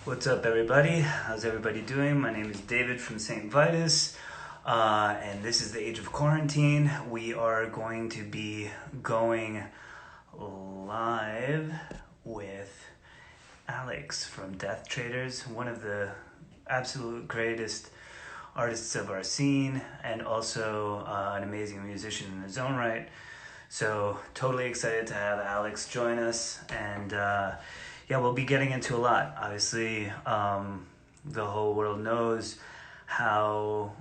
What's up, everybody? How's everybody doing? My name is David from Saint Vitus, and this is the Age of Quarantine. We are going to be going live with Alex from Traitors, one of the absolute greatest artists of our scene, and also an amazing musician in his own right. So totally excited to have Alex join us, and yeah, we'll be getting into a lot. Obviously, the whole world knows how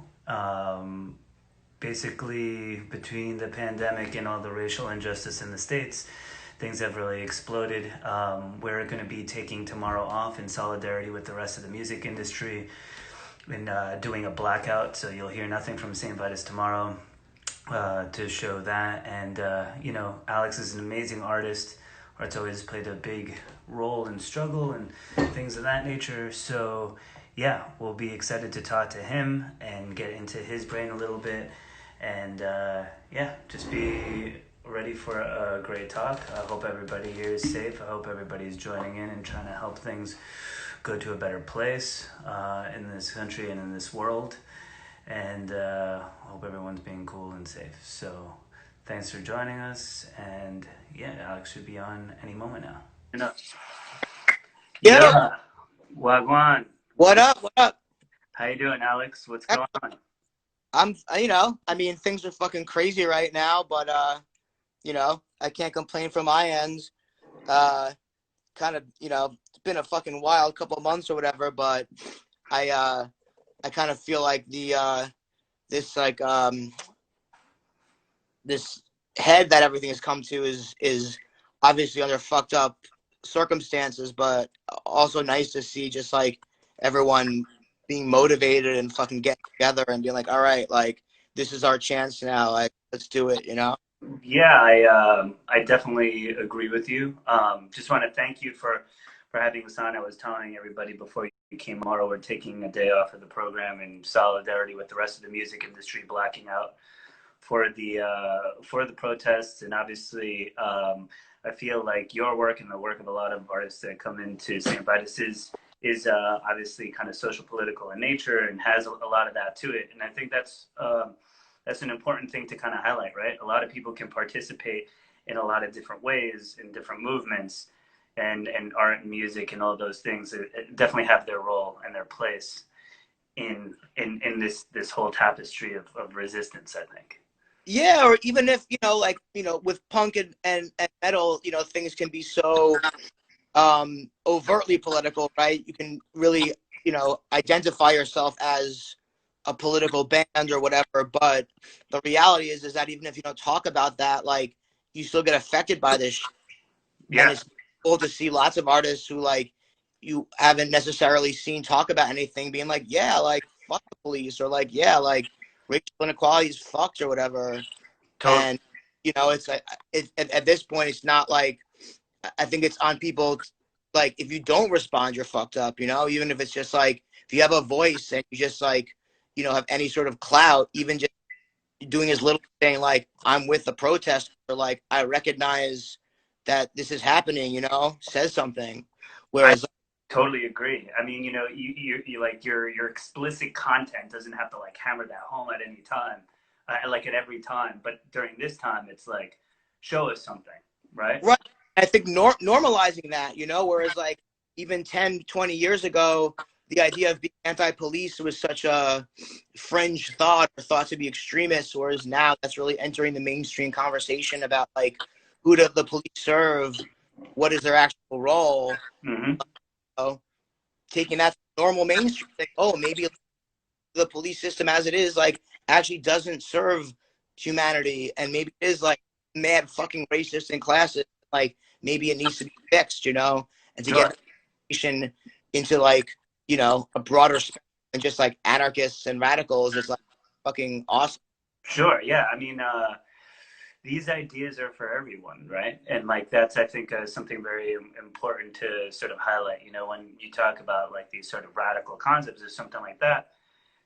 basically between the pandemic and all the racial injustice in the States, things have really exploded. We're going to be taking tomorrow off in solidarity with the rest of the music industry and doing a blackout, so you'll hear nothing from St. Vitus tomorrow. To show that, and Alex is an amazing artist. Art's always played a big role in struggle and things of that nature. So yeah, we'll be excited to talk to him and get into his brain a little bit, and yeah, just be ready for a great talk. I hope everybody here is safe. I hope everybody's joining in and trying to help things go to a better place in this country and in this world. And hope everyone's being cool and safe. So thanks for joining us. And yeah, Alex should be on any moment now. Yeah. Wagwan. What up? What up? How you doing, Alex? What's going on? Things are fucking crazy right now, but I can't complain from my end. It's been a fucking wild couple of months or whatever, but I kind of feel like this head that everything has come to is obviously under fucked up circumstances, but also nice to see just like everyone being motivated and fucking getting together and being like, all right, like this is our chance now, like let's do it, Yeah, I definitely agree with you. Just want to thank you for having us on. I was telling everybody before you came tomorrow, we're taking a day off of the program in solidarity with the rest of the music industry, blacking out for the protests. And obviously, I feel like your work and the work of a lot of artists that come into St. Vitus is obviously kind of social political in nature and has a lot of that to it. And I think that's an important thing to kind of highlight, right? A lot of people can participate in a lot of different ways in different movements, and art and music and all those things definitely have their role and their place in this whole tapestry of resistance, I think. Yeah, or even if, with punk and metal, things can be so overtly political, right? You can really, identify yourself as a political band or whatever, but the reality is that even if you don't talk about that, like, you still get affected by this shit. Yeah. And it's cool to see lots of artists who, like, you haven't necessarily seen talk about anything being like, yeah, like, fuck the police, or like, yeah, like, racial inequality is fucked or whatever. Totally. And, it's like, at this point, it's not like, I think it's on people, like, if you don't respond, you're fucked up, even if it's just like, if you have a voice and you just like, have any sort of clout, even just doing as little saying like, I'm with the protest, or like, I recognize that this is happening, says something. Whereas I totally agree. I mean, you like your explicit content doesn't have to like hammer that home at any time, like at every time. But during this time, it's like, show us something, right? Right. I think normalizing that, whereas like even 10, 20 years ago, the idea of being anti-police was such a fringe thought, or thought to be extremist, whereas now that's really entering the mainstream conversation about like, who do the police serve? What is their actual role? Mm-hmm. So taking that normal mainstream, like, oh, maybe the police system as it is, like, actually doesn't serve humanity, and maybe it is like mad fucking racist and classist. Like, maybe it needs to be fixed, and to Sure. get the into like, a broader spectrum than just like anarchists and radicals is like fucking awesome. Sure. Yeah. I mean, these ideas are for everyone, right? And like that's, I think, something very important to sort of highlight. When you talk about like these sort of radical concepts or something like that,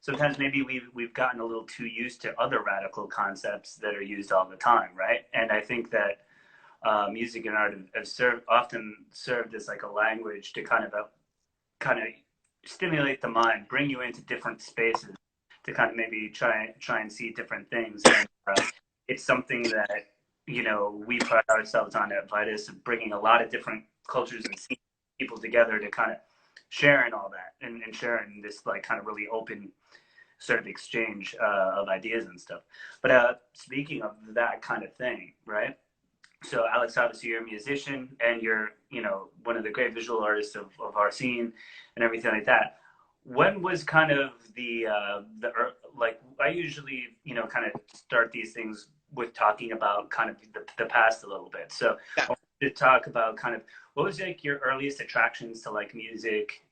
sometimes maybe we've gotten a little too used to other radical concepts that are used all the time, right? And I think that music and art have often served as like a language to kind of kind of stimulate the mind, bring you into different spaces to kind of maybe try and see different things. And it's something that, you know, we pride ourselves on at Vitus, bringing a lot of different cultures and people together to kind of share in all that, and share in this like kind of really open sort of exchange of ideas and stuff. But speaking of that kind of thing, right? So Alex, obviously you're a musician and you're, you know, one of the great visual artists of our scene and everything like that. When was kind of like I usually, you know, kind of start these things with talking about kind of the past a little bit. So Yeah. I wanted to talk about kind of what was like your earliest attractions to like music,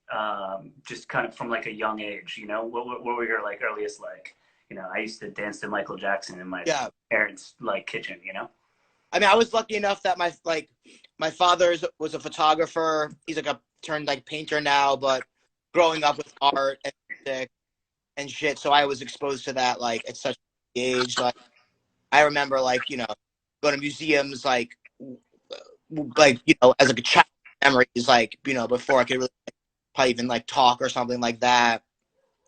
just kind of from like a young age, you know, what were your like earliest like, you know, I used to dance to Michael Jackson in my parents' like kitchen, you know? I mean, I was lucky enough that my father was a photographer. He's like a turned like painter now, but growing up with art and music and shit, so I was exposed to that like at such an age. Like I remember like, you know, going to museums like you know, as like a child memories, like, you know, before I could really probably even like talk or something like that.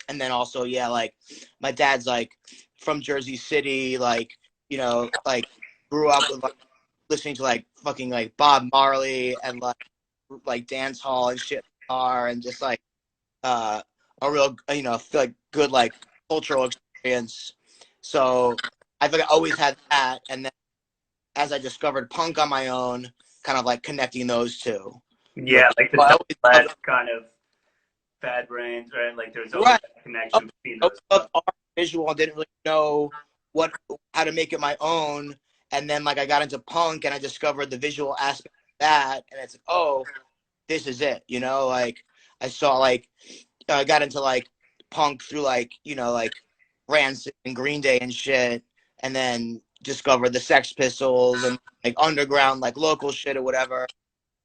And then also, yeah, like my dad's like from Jersey City, like, you know, like grew up with like listening to like fucking like Bob Marley and like dance hall and shit and just like a real, you know, feel like good like cultural experience. So I think I always had that, and then as I discovered punk on my own, kind of like connecting those two. Yeah, Which like the I double always kind of bad brains, right? Like there's always right. that connection between I those. loved art visual and didn't really know how to make it my own. And then like I got into punk and I discovered the visual aspect of that, and it's like, oh, this is it, you know, like I saw like I got into like punk through like, you know, like Rancid and Green Day and shit, and then discovered the Sex Pistols and like underground like local shit or whatever.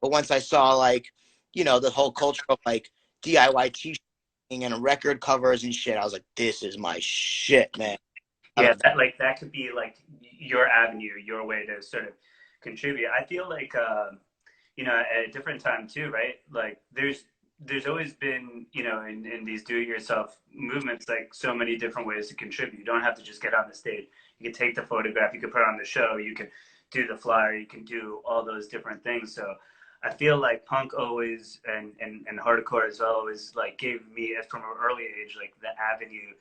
But once I saw like, you know, the whole culture of like DIY t-shirting and record covers and shit, I was like, this is my shit, man. Yeah, that could be like your avenue, your way to sort of contribute. I feel like you know, at a different time too, right? Like there's always been, you know, in these do-it-yourself movements, like so many different ways to contribute. You don't have to just get on the stage. You can take the photograph, you can put it on the show, you can do the flyer, you can do all those different things. So I feel like punk always and hardcore as well always like gave me from an early age like the avenue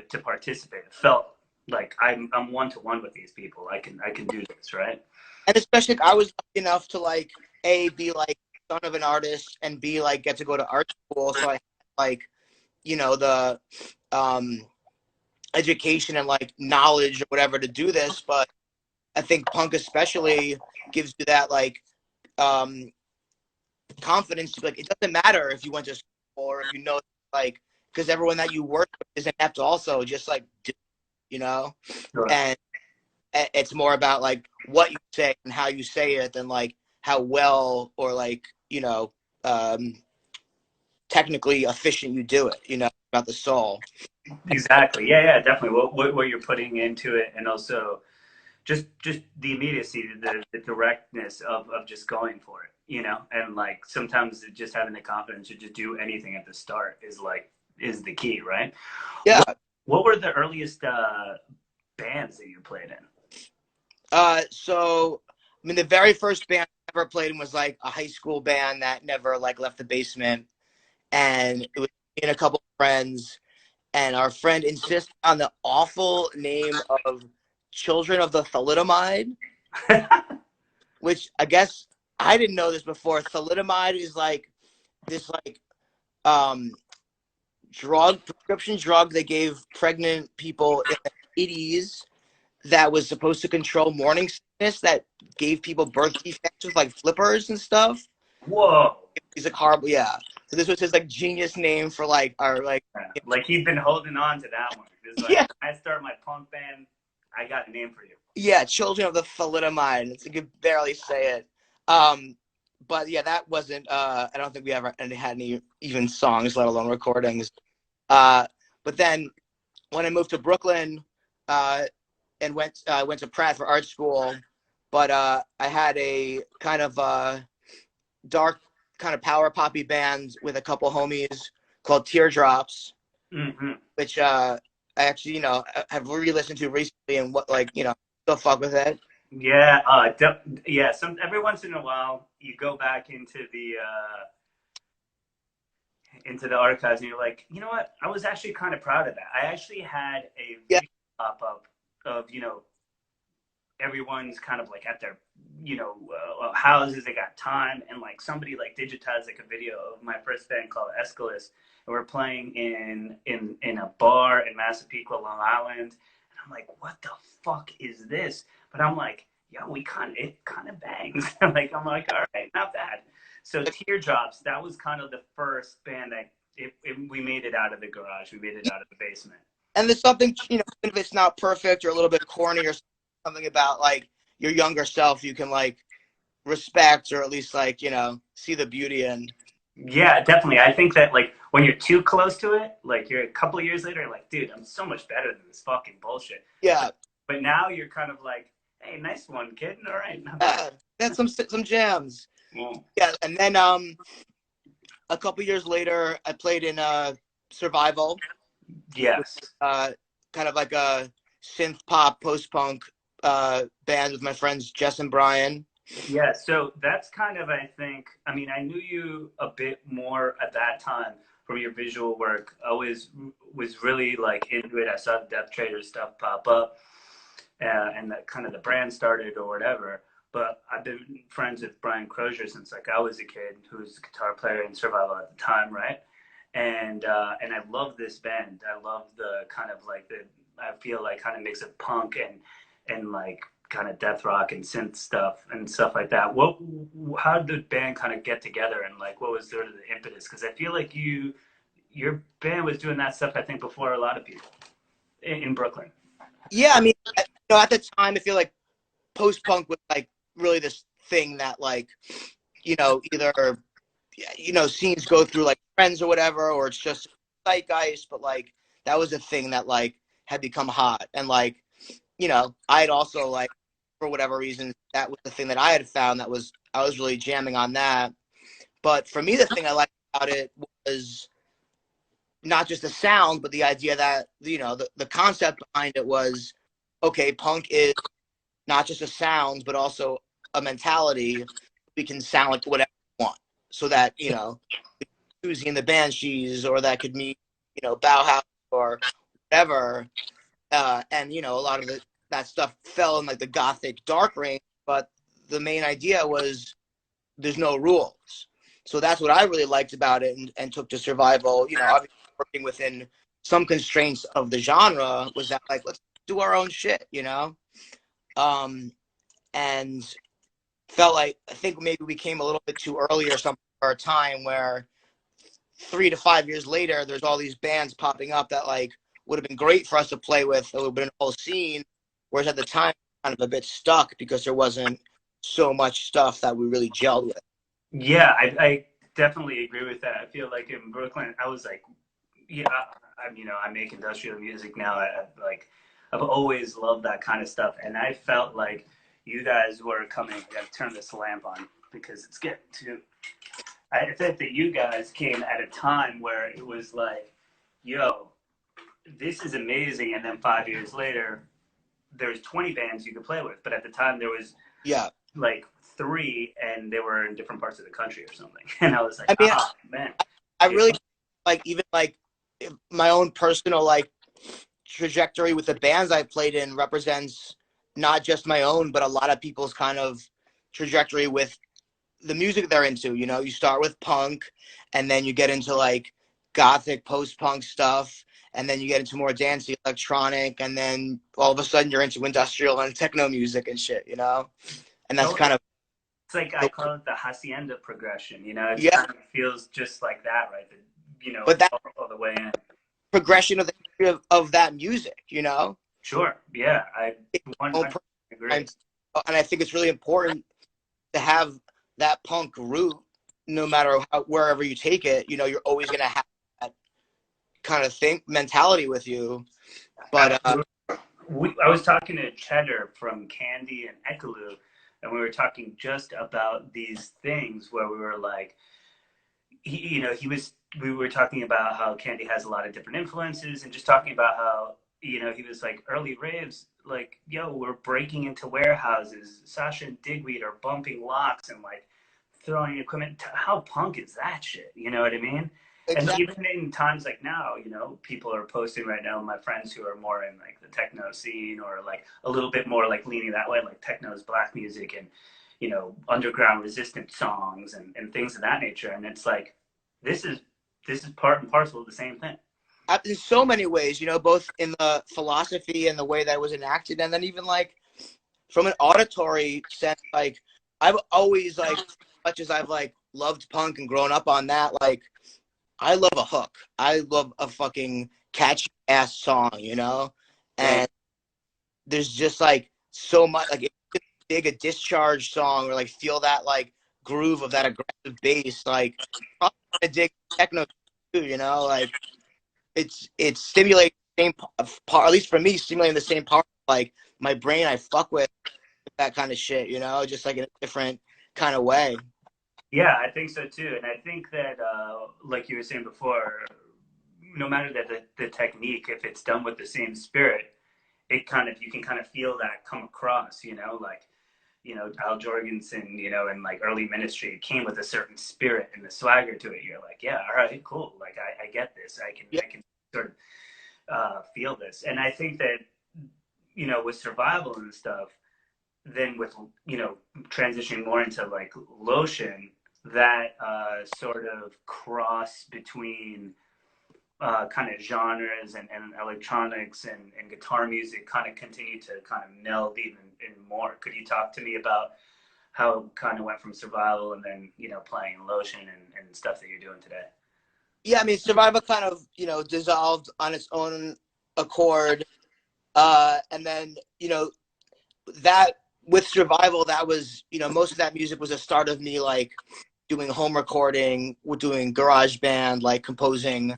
to participate. It felt like I'm one to one with these people. I can do this, right? And especially I was lucky enough to like be like son of an artist and B like get to go to art school, so I had like, you know, the education and like knowledge or whatever to do this. But I think punk especially gives you that like um confidence to be like, it doesn't matter if you went to school or if you know, like, because everyone that you work with is inept also, just like, you know. Sure. And it's more about like what you say and how you say it than like how well or like, you know, technically efficient you do it, you know, about the soul. Exactly. Yeah, definitely. What you're putting into it, and also just the immediacy, the directness of just going for it, you know, and like sometimes just having the confidence to just do anything at the start is the key, right? Yeah. What were the earliest bands that you played in? So I mean, the very first band I ever played in was like a high school band that never like left the basement, and it was me and a couple of friends, and our friend insisted on the awful name of Children of the Thalidomide, which I guess I didn't know this before. Thalidomide is like this like um prescription drug they gave pregnant people in the 80s that was supposed to control morning sickness, that gave people birth defects with like flippers and stuff. Whoa. He's like horrible, yeah. So this was his like genius name for like our like like he'd been holding on to that one. It's like, yeah. I start my punk band, I got a name for you. Yeah, Children of the Thalidomide. It's like you could barely say it. But yeah, that wasn't I don't think we ever had any even songs, let alone recordings. But then when I moved to Brooklyn, and went to Pratt for art school, but I had a kind of dark kind of power poppy band with a couple homies called Teardrops, Mm-hmm. which I actually, have re-listened to recently and what, like, still fuck with it. Yeah, yeah. Every once in a while, you go back into the archives, and you're like, you know what? I was actually kind of proud of that. I actually had a Yeah, video pop up of everyone's kind of like at their houses. They got time, and like somebody like digitized like a video of my first band called Escalus, and we're playing in a bar in Massapequa, Long Island, and I'm like, what the fuck is this? But I'm like, yo, it kind of bangs. Like I'm like, all right, not bad. So Teardrops, that was kind of the first band that we made it out of the garage. We made it out of the basement. and there's something, even if it's not perfect or a little bit corny or something about like your younger self, you can like respect or at least like see the beauty in. Yeah, definitely. I think that like when you're too close to it, like you're a couple of years later, like, dude, I'm so much better than this fucking bullshit. Yeah, But now you're kind of like, hey, nice one, kid. All right, not yeah, bad. that's some jams. Yeah. Yeah, and then a couple years later, I played in Survival, with Yes. kind of like a synth pop post punk band with my friends Jess and Brian. Yeah, so that's kind of, I think, I mean, I knew you a bit more at that time from your visual work. I was really like into it. I saw the Death Traitors stuff pop up, and that kind of the brand started or whatever. But I've been friends with Brian Crozier since like I was a kid, who was a guitar player in Survival at the time, right? And I love this band. I love the kind of like I feel like kind of mix of punk and like kind of death rock and synth stuff and stuff like that. How did the band kind of get together, and like what was sort of the impetus? Because I feel like your band was doing that stuff, I think, before a lot of people in Brooklyn. Yeah, I mean, at the time, I feel like post punk was like really this thing that like either scenes go through like trends or whatever, or it's just zeitgeist. But like that was a thing that like had become hot, and like I had also like for whatever reason that was the thing that I had found that I was really jamming on that. But for me, the thing I liked about it was not just the sound, but the idea that the concept behind it was okay. Punk is not just a sound, but also a mentality. We can sound like whatever we want, so that Susie and the Banshees, or that could mean Bauhaus or whatever. And a lot of that stuff fell in like the gothic dark range, but the main idea was there's no rules. So that's what I really liked about it, and took to Survival. Obviously working within some constraints of the genre, was that like, let's do our own shit, and felt like, I think maybe we came a little bit too early or something for our time, where 3 to 5 years later, there's all these bands popping up that like would have been great for us to play with. It would have been a whole scene. Whereas at the time, kind of a bit stuck because there wasn't so much stuff that we really gelled with. Yeah, I definitely agree with that. I feel like in Brooklyn, I was like, yeah, I make industrial music now. I've always loved that kind of stuff, and I felt like you guys were coming. I gotta turn this lamp on because it's getting too. I think that you guys came at a time where it was like, yo, this is amazing, and then 5 years later, there's 20 bands you could play with, but at the time there was Yeah, like three, and they were in different parts of the country or something. And I was like, I mean, man, I really like, even like my own personal like trajectory with the bands I played in represents not just my own, but a lot of people's kind of trajectory with the music they're into. You start with punk, and then you get into like gothic post-punk stuff, and then you get into more dancey electronic, and then all of a sudden you're into industrial and techno music and shit, and that's kind of it's like I call it the hacienda progression. It yeah. kind of feels just like that, right? But that all the way in. progression of the history of that music, Sure. Yeah, I It's 100% agree. and I think it's really important to have that punk root, no matter wherever you take it. You're always gonna have that kind of mentality with you. But I was talking to Cheddar from Candy and Ekaloo, and we were talking just about these things where we were like, we were talking about how Candy has a lot of different influences, and just talking about how, he was like early raves, like, yo, we're breaking into warehouses. Sasha and Digweed are bumping locks and like throwing equipment. How punk is that shit? You know what I mean? And Exactly. even in times like now, people are posting right now, my friends who are more in like the techno scene, or like a little bit more like leaning that way, like techno's black music, and underground resistance songs, and things of that nature. And it's like, this is part and parcel of the same thing. In so many ways, both in the philosophy and the way that it was enacted, and then even like from an auditory sense, like I've always like, as much as I've like loved punk and grown up on that, like I love a hook. I love a fucking catchy ass song, Right. and there's just like so much, like if you dig a Discharge song or like feel that like groove of that aggressive bass, like I'm gonna dig techno too, like it's stimulating the same part, at least for me, stimulating the same part, like my brain I fuck with that kind of shit, just like in a different kind of way. Yeah, I think so too. And I think that, like you were saying before, no matter the technique, if it's done with the same spirit, you can kind of feel that come across, like, Al Jorgensen, and like early ministry, it came with a certain spirit and the swagger to it. You're like, yeah, all right, cool. Like, I get this. Yeah, I can sort of feel this. And I think that, with survival and stuff, then with, transitioning more into like lotion, that sort of cross between kind of genres, and electronics, and guitar music kind of continue to kind of meld even more. Could you talk to me about how it kind of went from survival, and then, playing lotion, and stuff that you're doing today? yeah. I mean, Survivor kind of dissolved on its own accord, and then that with Survival, that was most of that music was a start of me like doing home recording, doing garage band, like composing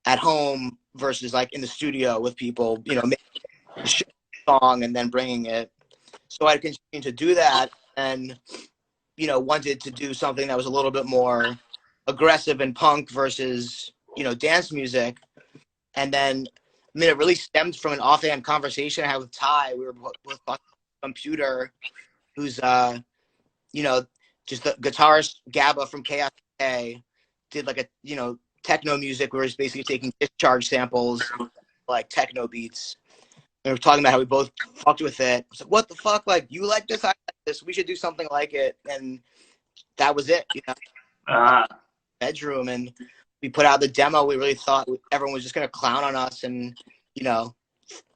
at home versus like in the studio with people, making a song and then bringing it. So I continued to do that, and wanted to do something that was a little bit more aggressive and punk versus dance music. And then, I mean, it really stemmed from an offhand conversation I had with Ty. We were both on the computer, who's you know just the guitarist Gabba from Chaos A, did like a techno music where he's basically taking Discharge samples, like techno beats. And we were talking about how we both fucked with it. It's like, what the fuck? Like, you like this? I like this. We should do something like it. And that was it. Uh, Bedroom, and we put out the demo. We really thought everyone was just gonna clown on us and you know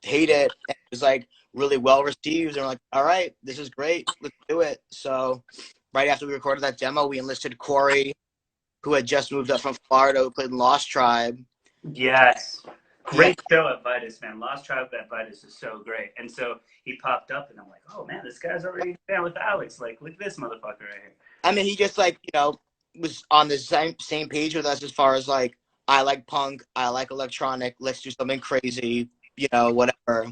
hate it. And it was like really well received. And we're like, all right, this is great. Let's do it. So right after we recorded that demo, we enlisted Corey, who had just moved up from Florida, who played in Lost Tribe. yes. He had Great show at Vitus, man. Lost Tribe at Vitus is so great. And so he popped up, and I'm like, oh man, this guy's already down with Alex. Like, look at this motherfucker right here. I mean, he just like was on the same page with us as far as like I like punk, I like electronic. Let's do something crazy, whatever.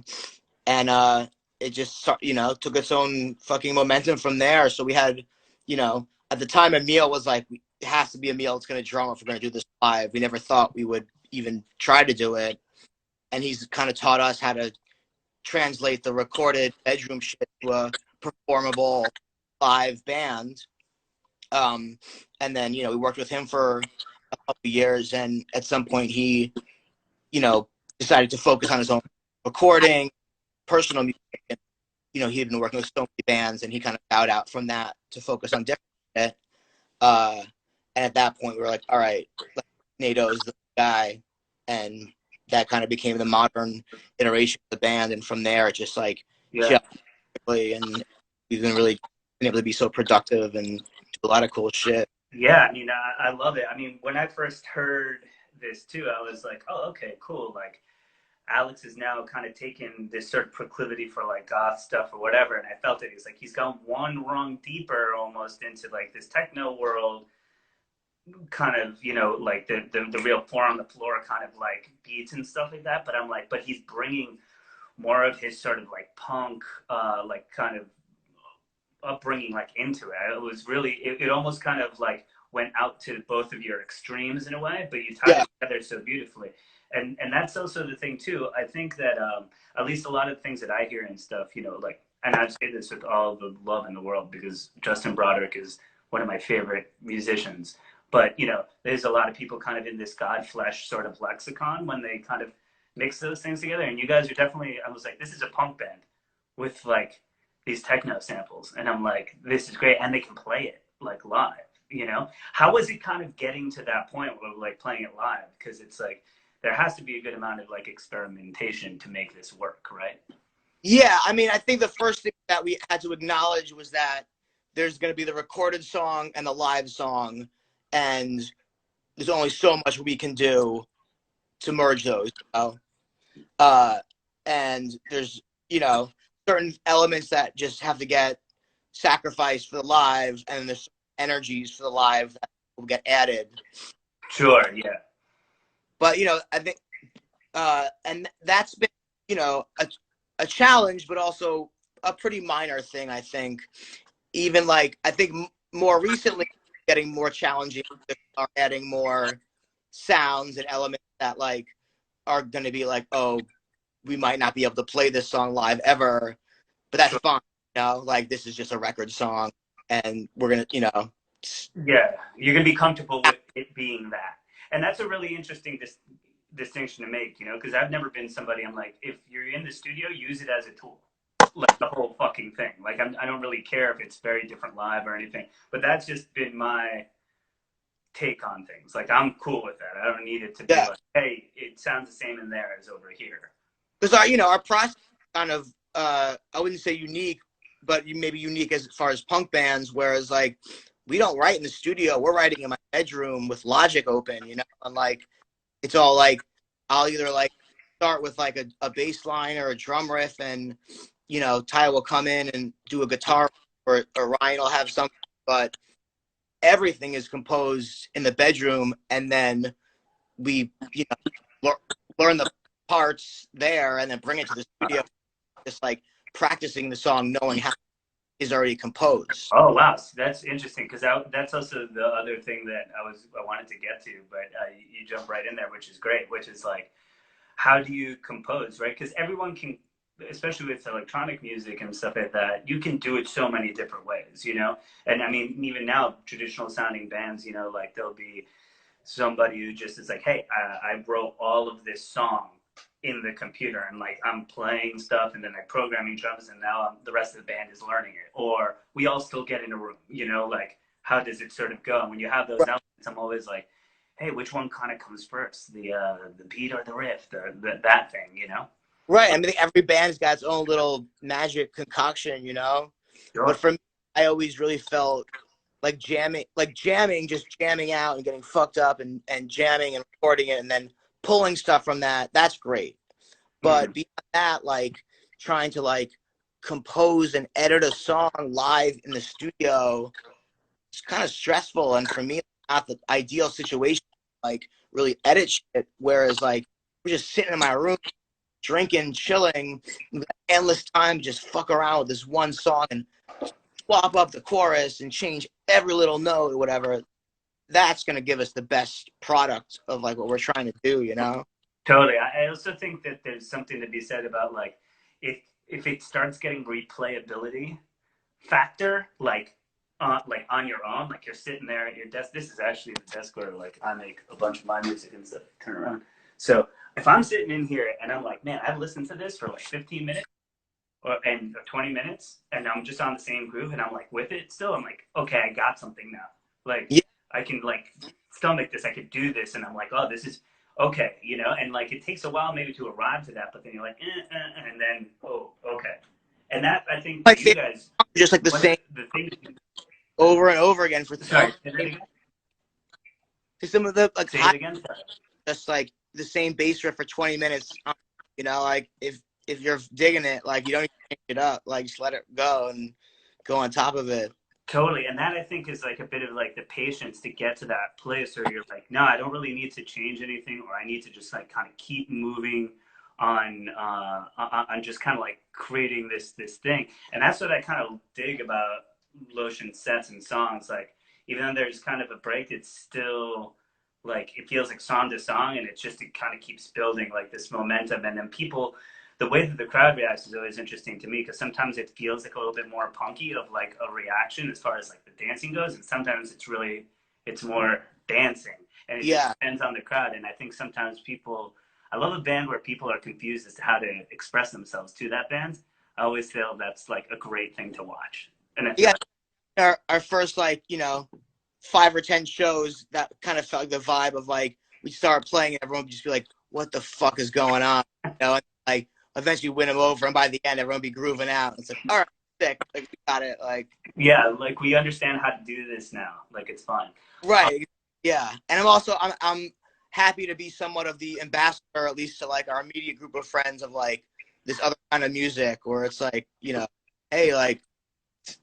And it just took its own fucking momentum from there. So we had, at the time, Emil was like, it has to be Emil that's going to drum if we're going to do this live. We never thought we would even try to do it, and he's kind of taught us how to translate the recorded bedroom shit to a performable live band. And then we worked with him for a couple of years, and at some point he decided to focus on his own recording, personal music. And, he had been working with so many bands, and he kind of bowed out from that to focus on different shit. And at that point we were like, all right, NATO's the guy. And that kind of became the modern iteration of the band, and from there it just like Yeah. and we've been really been able to be so productive and do a lot of cool shit. Yeah, I mean, I love it. I mean, when I first heard this too, I was like, oh, okay, cool. Like, Alex is now kind of taking this sort of proclivity for like goth stuff or whatever, and I felt it. He's like, he's gone one rung deeper almost into like this techno world, kind of, like the real four on the floor kind of like beats and stuff like that. But I'm like, but he's bringing more of his sort of like punk, like kind of upbringing like into it. It was really, it almost kind of like went out to both of your extremes in a way, but you tied Yeah. it together so beautifully. And that's also the thing too. I think that at least a lot of the things that I hear and stuff, you know, like, and I say this with all the love in the world because Justin Broderick is one of my favorite musicians. But you know, there's a lot of people kind of in this God flesh sort of lexicon when they kind of mix those things together. And you guys are definitely, I was like, this is a punk band with like these techno samples, and I'm like, this is great, and they can play it like live. You know, how was it kind of getting to that point where like playing it live? Because it's like there has to be a good amount of like experimentation to make this work, right? Yeah, I mean, I think the first thing that we had to acknowledge was that there's going to be the recorded song and the live song, and there's only so much we can do to merge those. You know? And there's, you know, certain elements that just have to get sacrificed for the live, and there's energies for the live that will get added. Sure, yeah. But, you know, I think, and that's been, you know, a challenge, but also a pretty minor thing, I think. Even like, I think more recently, getting more challenging, are adding more sounds and elements that like are going to be like, oh, we might not be able to play this song live ever, but that's fine. You know, like this is just a record song, and we're gonna, you know. Yeah, you're gonna be comfortable with it being that, and that's a really interesting distinction to make, you know, because I've never been somebody. I'm like, if you're in the studio, use it as a tool, like the whole fucking thing. Like I don't really care if it's very different live or anything, but that's just been my take on things. Like I'm cool with that. I don't need it to be Yeah, like, hey, it sounds the same in there as over here. because our, you know, our process kind of, I wouldn't say unique, but maybe unique as far as punk bands. Whereas like we don't write in the studio; we're writing in my bedroom with Logic open. You know, and like it's all like I'll either like start with like a bass line or a drum riff, and you know, Ty will come in and do a guitar, or Ryan will have something, but everything is composed in the bedroom, and then we, you know, learn the parts there and then bring it to the studio, just like practicing the song, knowing how is already composed. Oh wow, so that's interesting because that's also the other thing that I wanted to get to, but you jump right in there, which is great. Which is like, how do you compose, right? Because everyone can, especially with electronic music and stuff like that, you can do it so many different ways, you know. And I mean, even now, traditional sounding bands, you know, like there'll be somebody who just is like, hey, I wrote all of this song in the computer and like I'm playing stuff and then I'm programming drums and now the rest of the band is learning it. Or we all still get in a room, you know, like how does it sort of go? And when you have those elements, I'm always like, hey, which one kind of comes first, the beat or the riff, that thing, you know? Right. I mean, every band's got its own little magic concoction, you know. Sure. But for me, I always really felt like jamming, just jamming out and getting fucked up, and jamming and recording it and then pulling stuff from that. That's great. But beyond that, like trying to like compose and edit a song live in the studio, it's kind of stressful. And for me, it's not the ideal situation, like really edit shit. Whereas like we're just sitting in my room, drinking, chilling, endless time, just fuck around with this one song and swap up the chorus and change every little note or whatever. That's going to give us the best product of like what we're trying to do, you know? Totally. I also think that there's something to be said about like if it starts getting replayability factor, like on your own, like you're sitting there at your desk. This is actually the desk where like I make a bunch of my music and stuff. Turn around. So if I'm sitting in here and I'm like, man, I've listened to this for like 15 minutes or 20 minutes, and I'm just on the same groove, and I'm like with it still. I'm like, okay, I got something now. Like Yeah. I can like stomach this. I could do this, and I'm like, oh, this is okay, you know. And like it takes a while maybe to arrive to that, but then you're like, and then oh, okay. And that I think Like you guys just like the same the thing. over and over again for Sorry, some of the like say it again. just like the same bass riff for 20 minutes. You know, like if you're digging it, like you don't need to change it up, like just let it go and go on top of it. Totally. And that I think is like a bit of like the patience to get to that place where you're like, no, I don't really need to change anything, or I need to just like kind of keep moving on just kind of like creating this thing. And that's what I kind of dig about Lotion sets and songs. Like even though there's kind of a break, it's still like it feels like song to song, and it kind of keeps building like this momentum, and then people. The way that the crowd reacts is always interesting to me because sometimes it feels like a little bit more punky of like a reaction as far as like the dancing goes, and sometimes it's more dancing, and it just Yeah. depends on the crowd. And I think sometimes people, I love a band where people are confused as to how to express themselves to that band. I always feel that's like a great thing to watch. And I feel Yeah. like, Our first, like, 5 or 10 shows, that kind of felt like the vibe of like we start playing and everyone would just be like, what the fuck is going on? And like eventually win them over, and by the end everyone would be grooving out. It's like, all right, sick, like we got it, like yeah, like we understand how to do this now. Like it's fun. right, yeah. And I'm happy to be somewhat of the ambassador, at least to like our immediate group of friends, of like this other kind of music where it's like, hey, like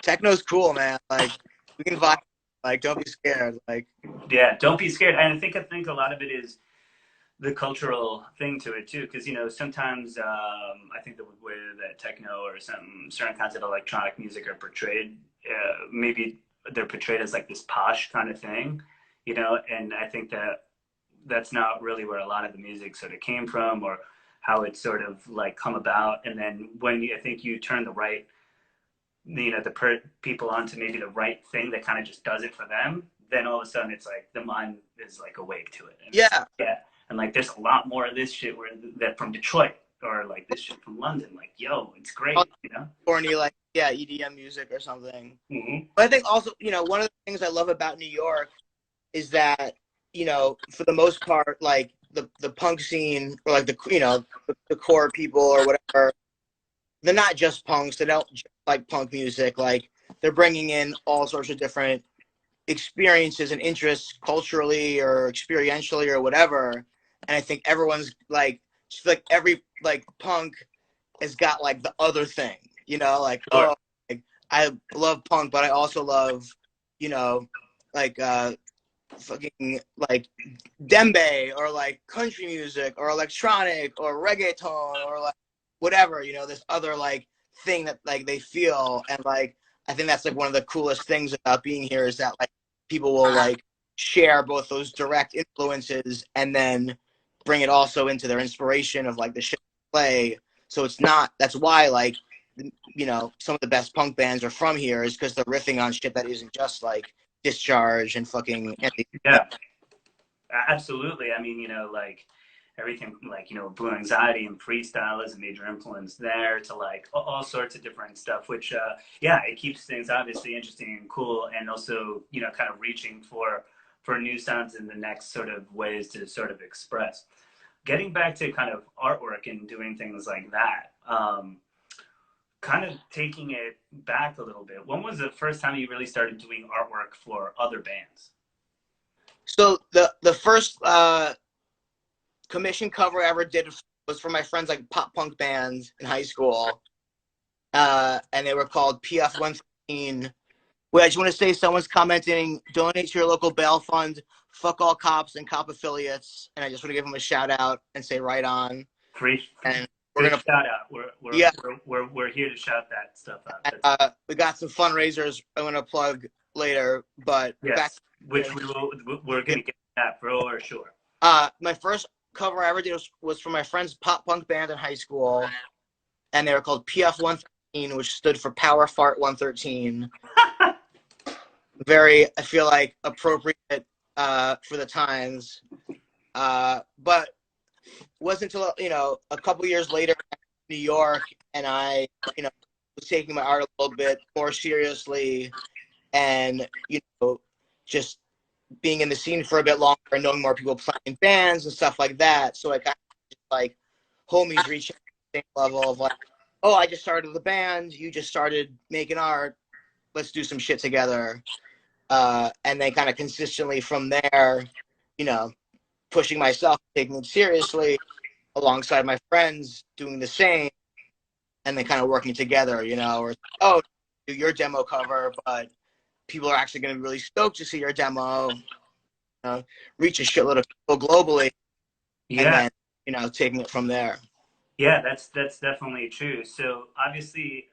techno's cool, man. Like we can vibe. Like don't be scared. Like Yeah, don't be scared. And I think a lot of it is the cultural thing to it too, because sometimes I think the way that techno or some certain kinds of electronic music are portrayed, maybe they're portrayed as like this posh kind of thing, and I think that that's not really where a lot of the music sort of came from or how it sort of like come about. And then I think you turn the right, people onto maybe the right thing that kind of just does it for them, then all of a sudden it's like the mind is like awake to it. And yeah, yeah. And like there's a lot more of this shit that from Detroit or like this shit from London. Like, yo, it's great. corny, like yeah, EDM music or something. Mm-hmm. But I think also, one of the things I love about New York is that, for the most part, like the punk scene, or like the core people or whatever, they're not just punks. They don't just like punk music. Like they're bringing in all sorts of different experiences and interests culturally or experientially or whatever. And I think everyone's like, just like every like punk has got like the other thing, like, Sure. oh, like, I love punk, but I also love, like fucking like dembe or like country music or electronic or reggaeton or like whatever, this other like thing that like they feel. And like I think that's like one of the coolest things about being here is that like people will like share both those direct influences and then bring it also into their inspiration of like the shit they play. So it's not, that's why like some of the best punk bands are from here, is because they're riffing on shit that isn't just like Discharge and fucking Yeah, absolutely. I mean, like everything, like, Blue Anxiety and freestyle is a major influence there to like all sorts of different stuff, which, yeah, it keeps things obviously interesting and cool. And also, kind of reaching for new sounds in the next sort of ways to sort of express. Getting back to kind of artwork and doing things like that, kind of taking it back a little bit. When was the first time you really started doing artwork for other bands? So the first commission cover I ever did was for my friends like pop punk bands in high school, and they were called PF-113. Wait, I just want to say someone's commenting, donate to your local bail fund, fuck all cops and cop affiliates, and I just want to give them a shout out and say right on. Free, And we're we're gonna gonna shout out. yeah, We're here to shout that stuff out. we got some fundraisers I'm gonna plug later, but back. Yes, which we're gonna get that for sure. My first cover I ever did was for my friend's pop punk band in high school, and they were called PF-113, which stood for Power Fart 113. Very, I feel like, appropriate for the times. But it wasn't until a couple years later in New York, and I was taking my art a little bit more seriously, and just being in the scene for a bit longer and knowing more people playing bands and stuff like that. So I kind of just like homies reaching the same level of like, oh, I just started the band, you just started making art, let's do some shit together. And then kind of consistently from there, pushing myself, taking it seriously alongside my friends doing the same, and then kind of working together, or, oh, do your demo cover, but people are actually going to be really stoked to see your demo, reach a shitload of people globally, Yeah. and then, taking it from there. Yeah, that's definitely true. So obviously,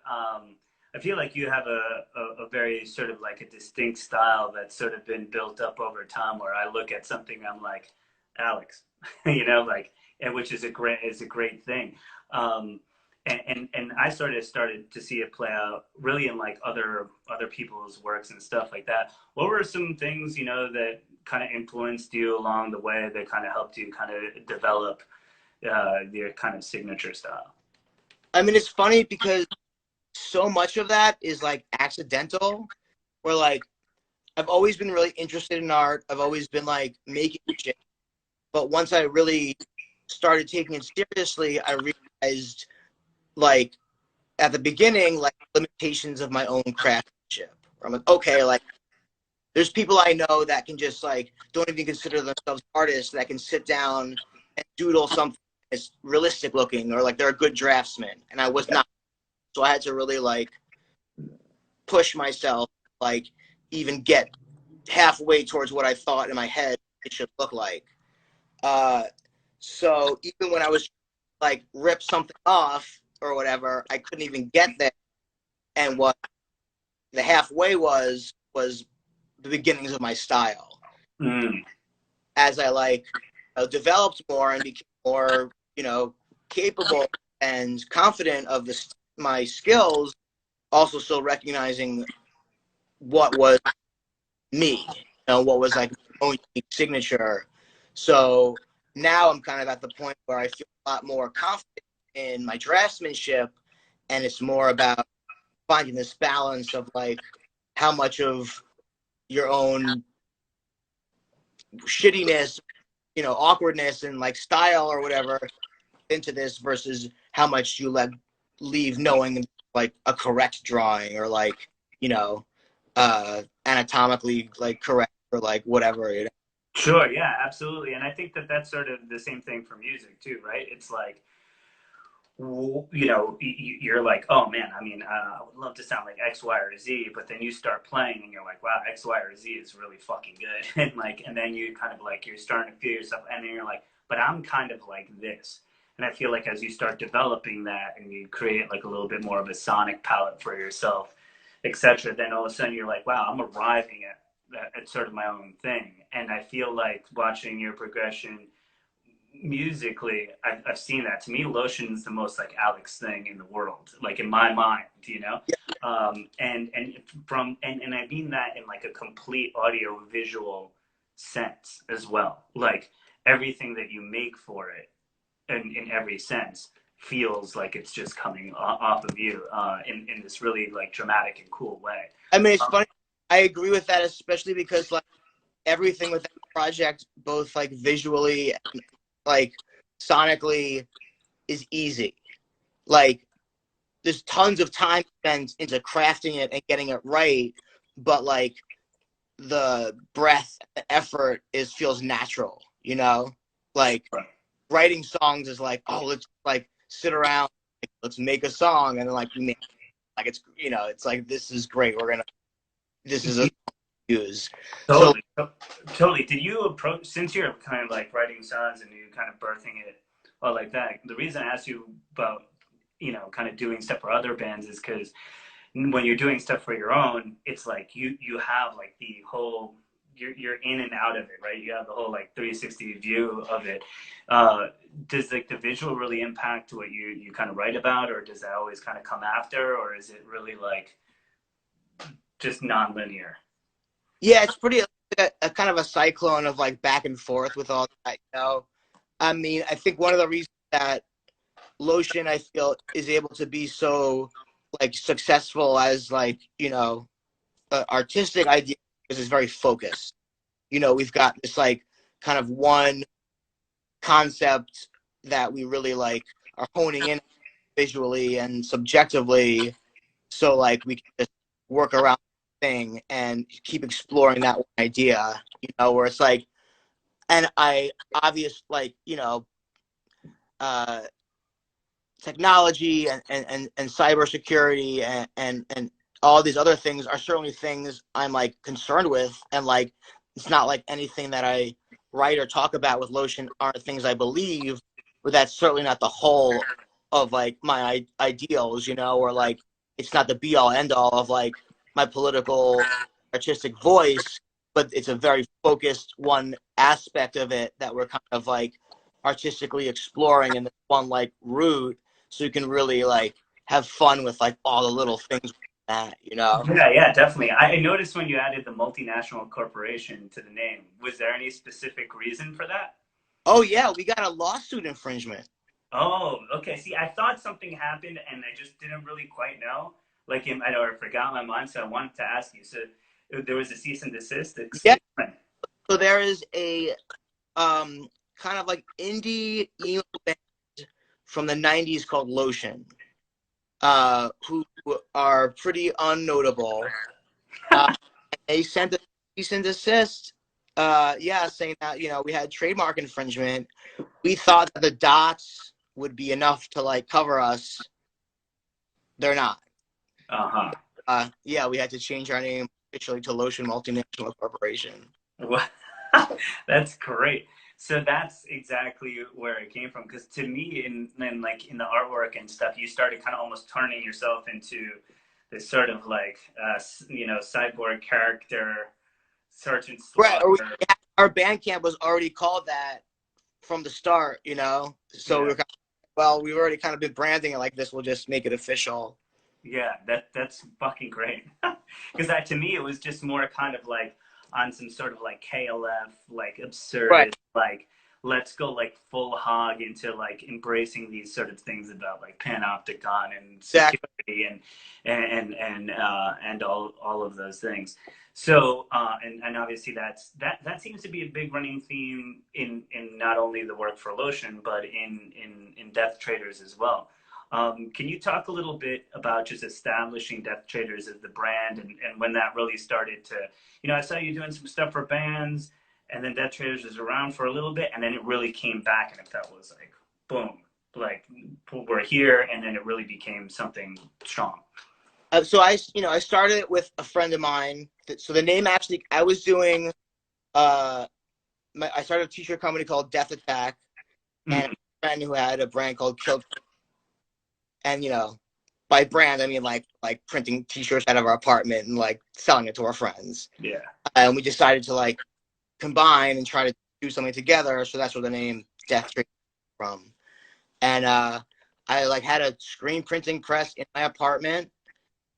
I feel like you have a very sort of like a distinct style that's sort of been built up over time. Where I look at something, I'm like, Alex, you know, like, and which is a great thing. Um, and I sort of started to see it play out really in like other people's works and stuff like that. What were some things, you know, that kind of influenced you along the way that kind of helped you kind of develop your kind of signature style? I mean, it's funny because so much of that is like accidental. Where like I've always been really interested in art. I've always been like making shit. But once I really started taking it seriously, I realized like at the beginning, like limitations of my own craftsmanship. I'm like, okay, like there's people I know that can just like don't even consider themselves artists that can sit down and doodle something that's realistic looking or like they're a good draftsman. And I was not. So I had to really like push myself, like even get halfway towards what I thought in my head it should look like. So even when I was like rip something off or whatever, I couldn't even get there. And what the halfway was the beginnings of my style. Mm. As I like developed more and became more, you know, capable and confident of my skills, also still recognizing what was me, you know, what was like my own signature. So now I'm kind of at the point where I feel a lot more confident in my draftsmanship, and it's more about finding this balance of like how much of your own shittiness, you know, awkwardness and like style or whatever into this versus how much you leave knowing like a correct drawing or like, you know, anatomically like correct or like whatever, you know? Sure, yeah, absolutely. And I think that that's sort of the same thing for music too, right? It's like, you know, you're like, oh man, I mean, I would love to sound like X, Y, or Z, but then you start playing and you're like, wow, X, Y, or Z is really fucking good. And like, and then you kind of like, you're starting to feel yourself, and then you're like, but I'm kind of like this. And I feel like as you start developing that and you create like a little bit more of a sonic palette for yourself, etc., then all of a sudden you're like, wow, I'm arriving at sort of my own thing. And I feel like watching your progression musically, I've seen that. To me, Lotion's the most like Alex thing in the world, like in my mind, you know. And I mean that in like a complete audio visual sense as well. Like everything that you make for it, in every sense, feels like it's just coming off of you in this really like dramatic and cool way. I mean, it's funny. I agree with that, especially because like everything with that project, both like visually and like sonically, is easy. Like there's tons of time spent into crafting it and getting it right, but like the breath, the effort feels natural, you know? Like writing songs is like, oh, let's like sit around, like, let's make a song, and then like it's, you know, it's like, this is great. This is a use. Totally, totally. Did you approach, since you're kind of like writing songs and you're kind of birthing it or like that? The reason I asked you about, you know, kind of doing stuff for other bands is because when you're doing stuff for your own, it's like you have like the whole, you're in and out of it, right? You have the whole like 360 view of it. Does like the visual really impact what you kind of write about, or does that always kind of come after, or is it really like just non-linear? Yeah, it's pretty a kind of a cyclone of like back and forth with all that, you know. I mean, I think one of the reasons that Lotion, I feel, is able to be so like successful as like, you know, artistic idea because it's very focused. You know, we've got this like kind of one concept that we really like are honing in visually and subjectively, so like we can just work around the thing and keep exploring that one idea, you know, where it's like, and I obvious like, you know, uh technology and cybersecurity and all these other things are certainly things I'm like concerned with, and like it's not like anything that I write or talk about with Lotion aren't things I believe, but that's certainly not the whole of like my ideals, you know, or like it's not the be all end all of like my political artistic voice, but it's a very focused one aspect of it that we're kind of like artistically exploring in this one like route, so you can really like have fun with like all the little things that, you know. Yeah, yeah, definitely. I noticed when you added the multinational corporation to the name. Was there any specific reason for that? Oh yeah, we got a lawsuit infringement. Oh, okay. See, I thought something happened and I just didn't really quite know. Like, I know I forgot my mind, so I wanted to ask you. So there was a cease and desist. Yeah, Explain. so there is a kind of like indie emo band from the 90s called Lotion, who are pretty unnotable. They sent a cease and desist, yeah, saying that, you know, we had trademark infringement. We thought that the dots would be enough to like cover us. They're not. Uh-huh. Yeah, we had to change our name officially to Lotion Multinational Corporation. Well, that's great. So that's exactly where it came from. Because to me, in like in the artwork and stuff, you started kind of almost turning yourself into this sort of like cyborg character, Sergeant Right. Or Slaughter. our band camp was already called that from the start, you know. So Yeah. we were kind of, well, we've already kind of been branding it like this. We'll just make it official. Yeah, that's fucking great. Because that to me it was just more kind of like on some sort of like KLF, like Right. absurd, like let's go like full hog into like embracing these sort of things about like panopticon and Exactly. security and all of those things. So and obviously that seems to be a big running theme in not only the work for Lotion but in Death Traders as well. Can you talk a little bit about just establishing Death Traders as the brand and when that really started to, I saw you doing some stuff for bands and then Death Traders was around for a little bit and then it really came back and it felt was like, boom, like we're here and then it really became something strong. So I started it with a friend of mine. So the name actually, I was doing, I started a t-shirt company called Death Attack, and a friend who had a brand called Kill. And by brand I mean like printing t-shirts out of our apartment and like selling it to our friends. Yeah. And we decided to like combine and try to do something together. So that's where the name Death Trade from. And I like had a screen printing press in my apartment,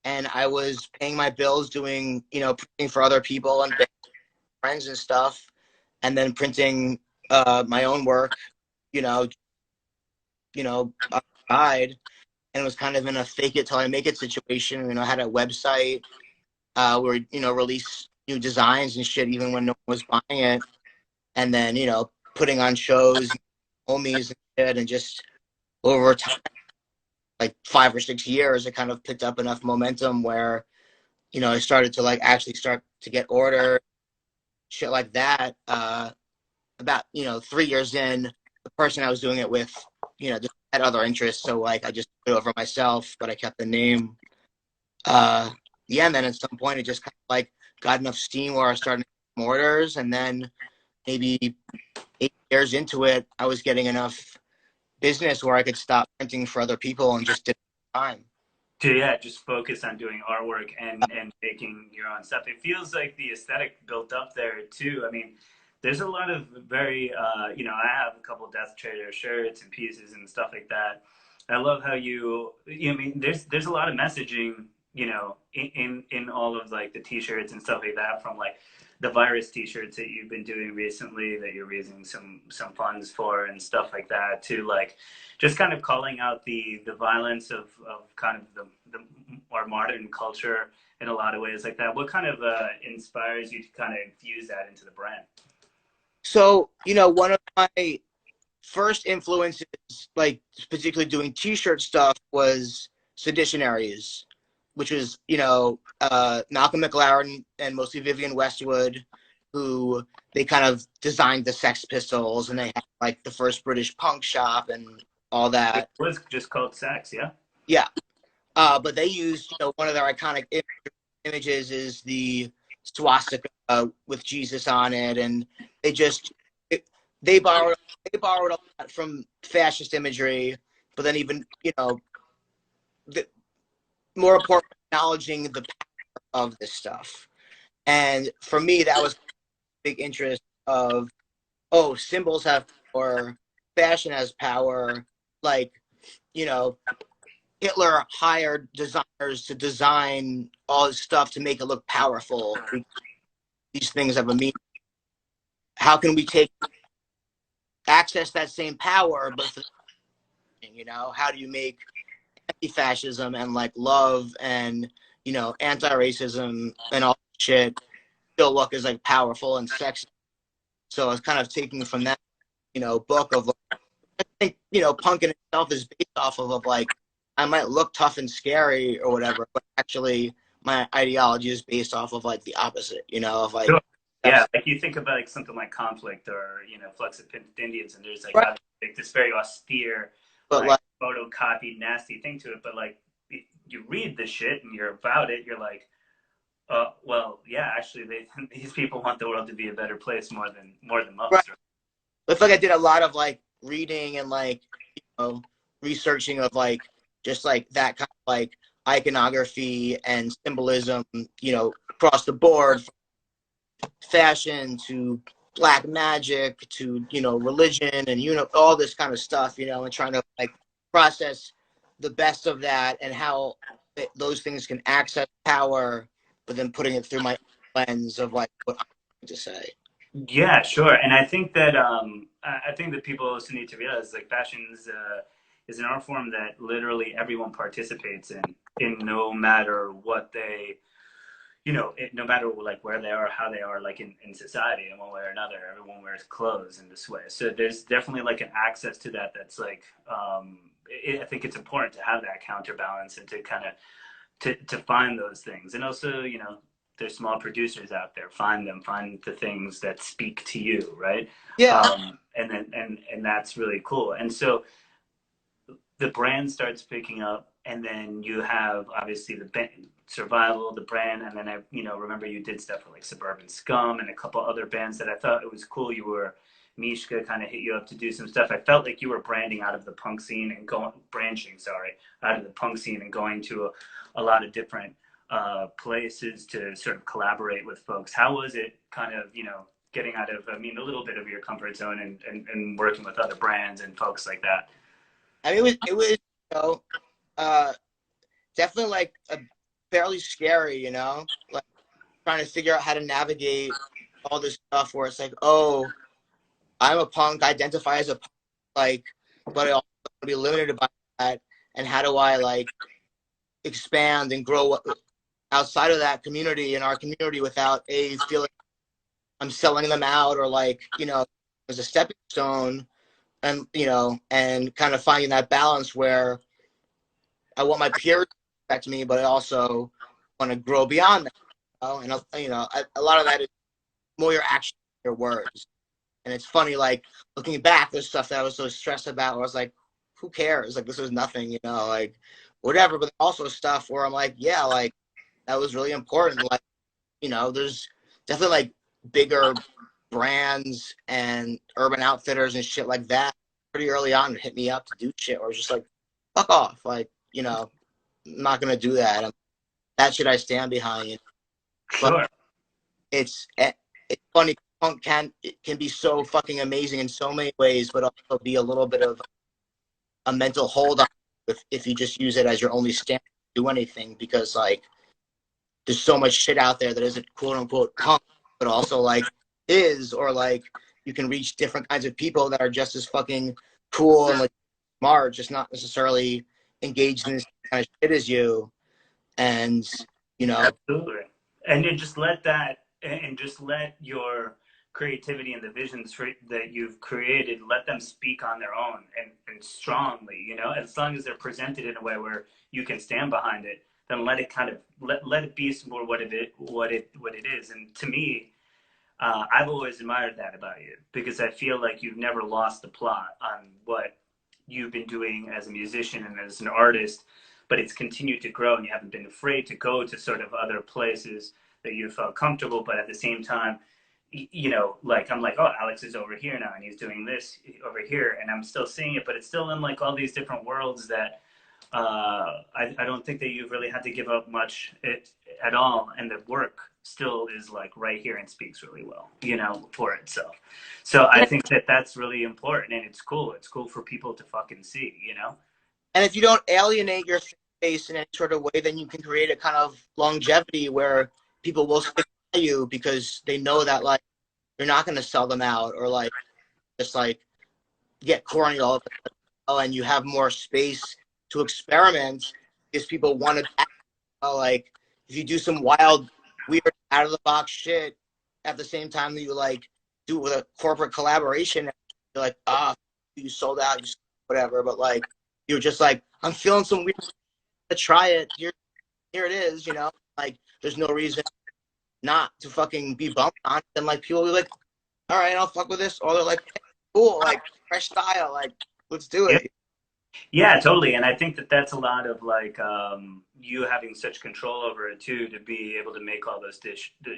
and I was paying my bills doing printing for other people and friends and stuff, and then printing my own work, you know, outside. And it was kind of in a fake it till I make it situation. I had a website where release new designs and shit even when no one was buying it, and then putting on shows, homies and shit, and just over time, like 5 or 6 years, it kind of picked up enough momentum where I started to like actually start to get orders, shit like that. About 3 years in, the person I was doing it with just had other interests, so like I just put it over myself, but I kept the name. Yeah, and then at some point it just kind of like got enough steam where I started making orders, and then maybe 8 years into it, I was getting enough business where I could stop printing for other people and just did it time. Yeah, just focus on doing artwork and making your own stuff. It feels like the aesthetic built up there too. I mean, there's a lot of very I have a couple of Death Trader shirts and pieces and stuff like that. I love how I mean there's a lot of messaging, in all of like the t-shirts and stuff like that, from like the virus t-shirts that you've been doing recently that you're raising some funds for and stuff like that, to like just kind of calling out the violence of kind of the more modern culture in a lot of ways like that. What kind of inspires you to kind of infuse that into the brand? So one of my first influences, like particularly doing t-shirt stuff, was Seditionaries, which was Malcolm McLaren and mostly Vivian Westwood, who they kind of designed the Sex Pistols, and they had like the first British punk shop and all that. It was just called Sex, yeah. Yeah, but they used one of their iconic images is the swastika with Jesus on it, and they borrowed a lot from fascist imagery, but then even more important, acknowledging the power of this stuff. And for me, that was a big interest of, oh, symbols have power, fashion has power. Like, you know, Hitler hired designers to design all this stuff to make it look powerful. These things have a meaning. How can we access that same power, but for, you know, how do you make anti-fascism and like love and, you know, anti-racism and all that shit still look as like powerful and sexy? So I was kind of taking from that, you know, book of, I think, you know, punk in itself is based off of like, I might look tough and scary or whatever, but actually my ideology is based off of like the opposite, you know, of like, sure. Yeah, like you think about like something like Conflict or, you know, Flex of Indians, and there's like, right. like this very austere, But like photocopied, nasty thing to it. But like you read the shit and you're about it, you're like, well, yeah, actually, these people want the world to be a better place more than most. right. I feel like I did a lot of like reading and like, you know, researching of like just like that kind of like iconography and symbolism, you know, across the board, from fashion to black magic to, you know, religion and, you know, all this kind of stuff, you know, and trying to like process the best of that and how those things can access power, but then putting it through my lens of like what I'm trying to say. Yeah, sure. And I think that I think that people also need to realize like fashion is an art form that literally everyone participates in no matter what they, you know, no matter like where they are, how they are, like in society, in one way or another, everyone wears clothes in this way. So there's definitely like an access to that that's like, I think it's important to have that counterbalance and to kind of to find those things. And also, you know, there's small producers out there. Find them. Find the things that speak to you, right? Yeah. And then and that's really cool. And so the brand starts picking up, and then you have obviously the survival, the brand, and then I, you know, remember you did stuff for like Suburban Scum and a couple other bands that I thought it was cool. You were Mishka kind of hit you up to do some stuff. I felt like you were branding out of the punk scene and branching, sorry, out of the punk scene and going to a lot of different places to sort of collaborate with folks. How was it kind of, you know, getting out of, I mean, a little bit of your comfort zone and working with other brands and folks like that? I mean, it was, you know, definitely like a fairly scary, you know, like trying to figure out how to navigate all this stuff where it's like, oh, I'm a punk, identify as a punk, like, but I also want to be limited by that. And how do I like expand and grow outside of that community in our community without a feeling I'm selling them out or like, you know, as a stepping stone, and, you know, and kind of finding that balance where I want my peers to respect me, but I also want to grow beyond that. You know? And, you know, a lot of that is more your actions, your words. And it's funny, like looking back, there's stuff that I was so stressed about where I was like, who cares? Like, this was nothing, you know, like whatever. But also stuff where I'm like, yeah, like that was really important. Like, you know, there's definitely like bigger brands and Urban Outfitters and shit like that pretty early on hit me up to do shit. Or I was just like, fuck off. Like, you know, I'm not going to do that. That shit I stand behind. Sure. But it's funny. Punk can be so fucking amazing in so many ways, but also be a little bit of a mental hold on if you just use it as your only stand to do anything, because like there's so much shit out there that isn't quote unquote punk, but also like is, or like you can reach different kinds of people that are just as fucking cool and like smart, just not necessarily engaged in this kind of shit as you. And, you know, Absolutely. And you just let that, and just let your creativity and the visions that you've created, let them speak on their own and strongly, you know, as long as they're presented in a way where you can stand behind it, then let it kind of, let it be more what it is. And to me, I've always admired that about you, because I feel like you've never lost the plot on what you've been doing as a musician and as an artist, but it's continued to grow, and you haven't been afraid to go to sort of other places that you felt comfortable, but at the same time, you know, like I'm like, oh, Alex is over here now and he's doing this over here, and I'm still seeing it, but it's still in like all these different worlds that I don't think that you've really had to give up much at all, and the work still is like right here and speaks really well, you know, for itself. So I think that that's really important, and it's cool. It's cool for people to fucking see, you know. And if you don't alienate your face in any sort of way, then you can create a kind of longevity where people will stick by you because they know that like you're not going to sell them out or like just like get corny all of it. And you have more space to experiment because people want to like if you do some wild, weird, out of the box shit at the same time that you like do it with a corporate collaboration, you're like, you sold out, you whatever. But like you're just like, I'm feeling some weird to try it. Here it is, you know. Like there's no reason not to fucking be bumped on. And like people will be like, all right, I'll fuck with this. Or they're like, hey, cool, like fresh style, like let's do it. Yep. Yeah, totally. And I think that that's a lot of like you having such control over it too, to be able to make all those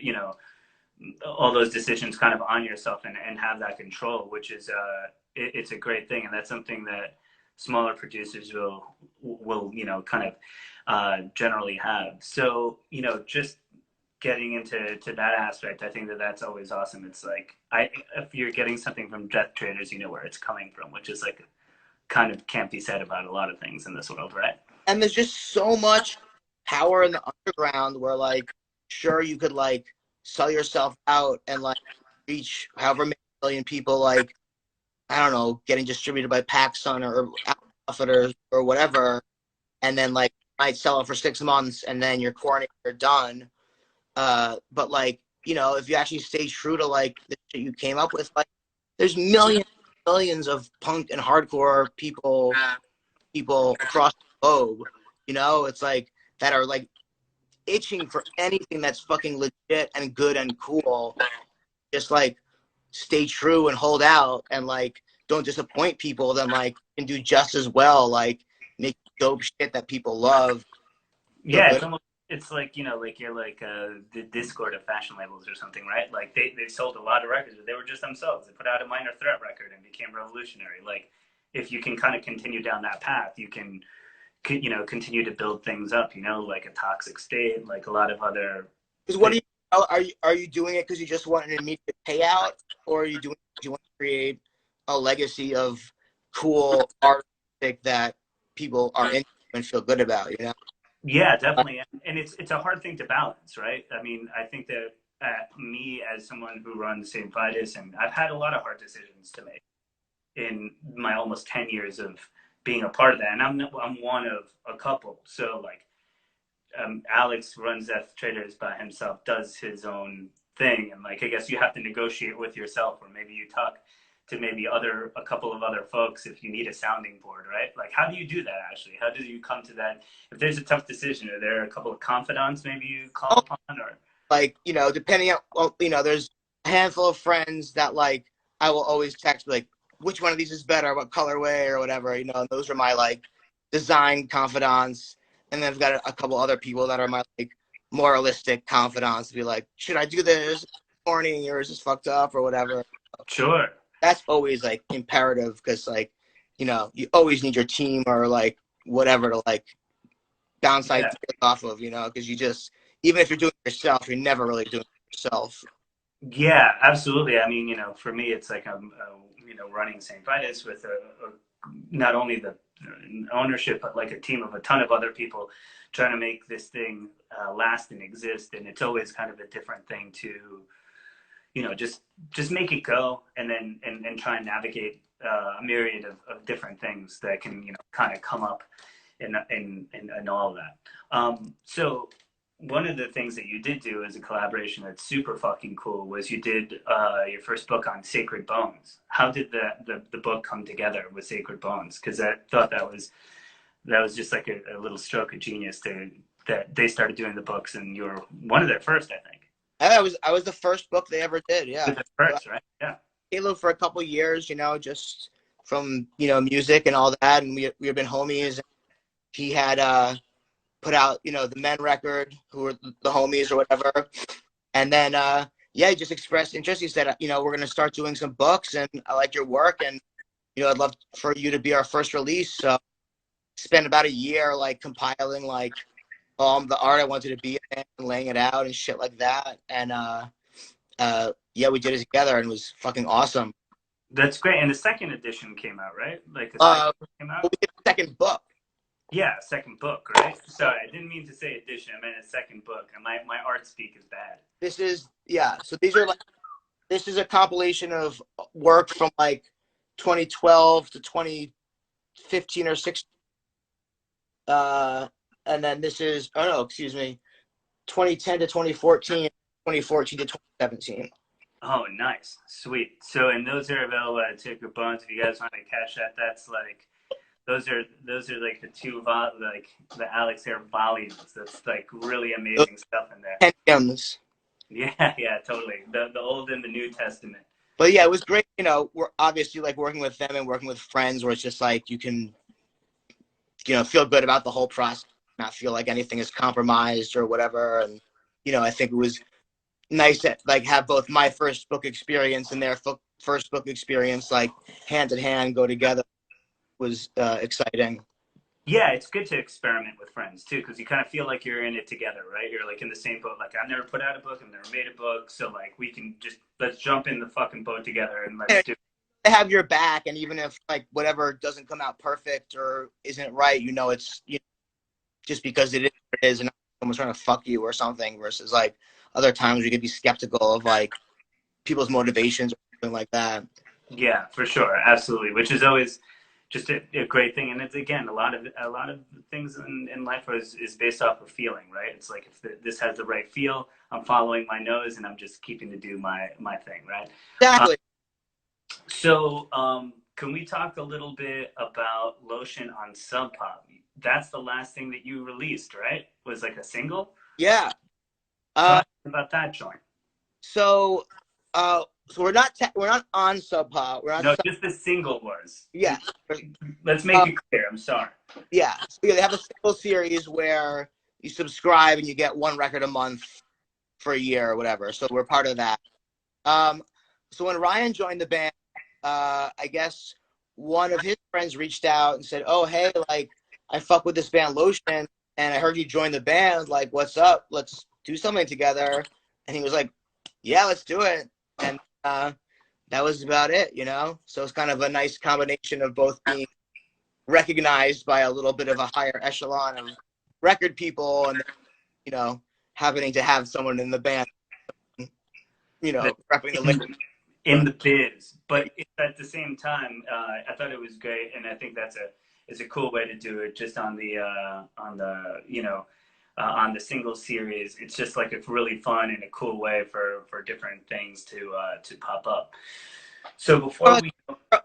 you know, all those decisions kind of on yourself and have that control, which is it's a great thing, and that's something that smaller producers will you know kind of generally have. So you know, just getting into that aspect, I think that that's always awesome. It's like if you're getting something from Death Traitors, you know where it's coming from, which is like kind of can't be said about a lot of things in this world, right? And there's just so much power in the underground where like sure you could like sell yourself out and like reach however many million people, like I don't know, getting distributed by PacSun or Outfitters or whatever, and then like might sell it for 6 months and then you're corny, you're done. But like, you know, if you actually stay true to like the shit you came up with, like there's millions of punk and hardcore people across the globe, you know, it's like that are like itching for anything that's fucking legit and good and cool. Just like stay true and hold out and like don't disappoint people, then like can do just as well, like make dope shit that people love. Yeah, it's almost it's like, you know, like you're like the Discord of fashion labels or something, right? Like they sold a lot of records, but they were just themselves. They put out a Minor Threat record and became revolutionary. Like if you can kind of continue down that path, you can you know continue to build things up, you know, like a Toxic State, like a lot of other. Because what are you doing it because you just want an immediate payout, or are you doing it because you want to create a legacy of cool art that people are into and feel good about, you know? Yeah, definitely, and it's a hard thing to balance, right? I mean, I think that me as someone who runs Saint Vitus, and I've had a lot of hard decisions to make in my almost 10 years of being a part of that, and I'm one of a couple. So like, Alex runs Death Traitors by himself, does his own thing, and like I guess you have to negotiate with yourself, or maybe you talk to maybe a couple of other folks if you need a sounding board, right? Like how do you do that actually? How do you come to that? If there's a tough decision, are there a couple of confidants maybe you call upon, or like, you know, depending on, well, you know, there's a handful of friends that like I will always text like which one of these is better, what colorway or whatever, you know, and those are my like design confidants. And then I've got a couple other people that are my like moralistic confidants to be like, should I do this? Corny, or is this fucked up or whatever? sure. That's always like imperative because like, you know, you always need your team or like whatever to like bounce Yeah. ideas off of, you know, because you just, even if you're doing it yourself, you're never really doing it yourself. Yeah, absolutely. I mean, you know, for me, it's like I'm, you know, running St. Vitus with not only the ownership, but like a team of a ton of other people trying to make this thing last and exist. And it's always kind of a different thing to, you know, just make it go, and then and try and navigate a myriad of different things that can, you know, kind of come up in all of that. So one of the things that you did do as a collaboration that's super fucking cool was you did your first book on Sacred Bones. How did the book come together with Sacred Bones? Because I thought that was just like a little stroke of genius that they started doing the books, and you were one of their first, I think. I was the first book they ever did. Yeah. The first, right? Yeah. Caleb for a couple years, you know, just from, you know, music and all that. And we've been homies. He had put out, you know, the Men record, who were the homies or whatever. And then, yeah, he just expressed interest. He said, you know, we're going to start doing some books and I like your work. And, you know, I'd love for you to be our first release. So spent about a year like compiling like the art I wanted to be in and laying it out and shit like that. And yeah, we did it together and it was fucking awesome. That's great. And the second edition came out, right? Like the second came We out? did the second book. Yeah, second book, right? Sorry, I didn't mean to say edition. I meant a second book. And my art speak is bad. This is, yeah. So these are like, this is a compilation of work from like 2012 to 2015 or 16. And then this is, oh no, excuse me, 2010 to 2014, 2014 to 2017. Oh, nice. Sweet. So, and those are available at Ticker Bones. If you guys want to catch that, that's like, those are like the two, like the Alex Heir volumes. That's like really amazing stuff in there. Pentiums. Yeah, yeah, totally. The Old and the New Testament. But yeah, it was great. You know, we're obviously like working with them and working with friends where it's just like you can, you know, feel good about the whole process, not feel like anything is compromised or whatever. And, you know, I think it was nice to like have both my first book experience and their first book experience like hand in hand go together. Was exciting. Yeah, it's good to experiment with friends too, because you kind of feel like you're in it together, right? You're like in the same boat. Like I've never put out a book, I've never made a book, so like we can just let's jump in the fucking boat together and let's do. They have your back, and even if like whatever doesn't come out perfect or isn't right, you know it's just because it is what it is, and someone's trying to fuck you or something. Versus like other times we could be skeptical of like people's motivations or something like that. Yeah, for sure, absolutely. Which is always just a great thing, and it's again a lot of things in life is based off of feeling, right? It's like if this has the right feel, I'm following my nose, and I'm just keeping to do my thing, right? Exactly. So, can we talk a little bit about Lotion on Sub Pop? That's the last thing that you released, right? Was like a single? Yeah. Talk about that joint. So we're not on Sub Pop. We're no, just the single was. Yeah. Let's make it clear. I'm sorry. Yeah. So yeah, they have a single series where you subscribe and you get one record a month for a year or whatever. So we're part of that. So when Ryan joined the band, I guess one of his friends reached out and said, "Oh, hey, like I fuck with this band Lotion, and I heard you joined the band. Like, what's up? Let's do something together." And he was like, "Yeah, let's do it." And that was about it, you know? So it's kind of a nice combination of both being recognized by a little bit of a higher echelon of record people and, you know, happening to have someone in the band, you know, repping the label. In the biz. But at the same time, I thought it was great, and I think it's a cool way to do it just on the on the single series. It's just like it's really fun and a cool way for different things to pop up. So before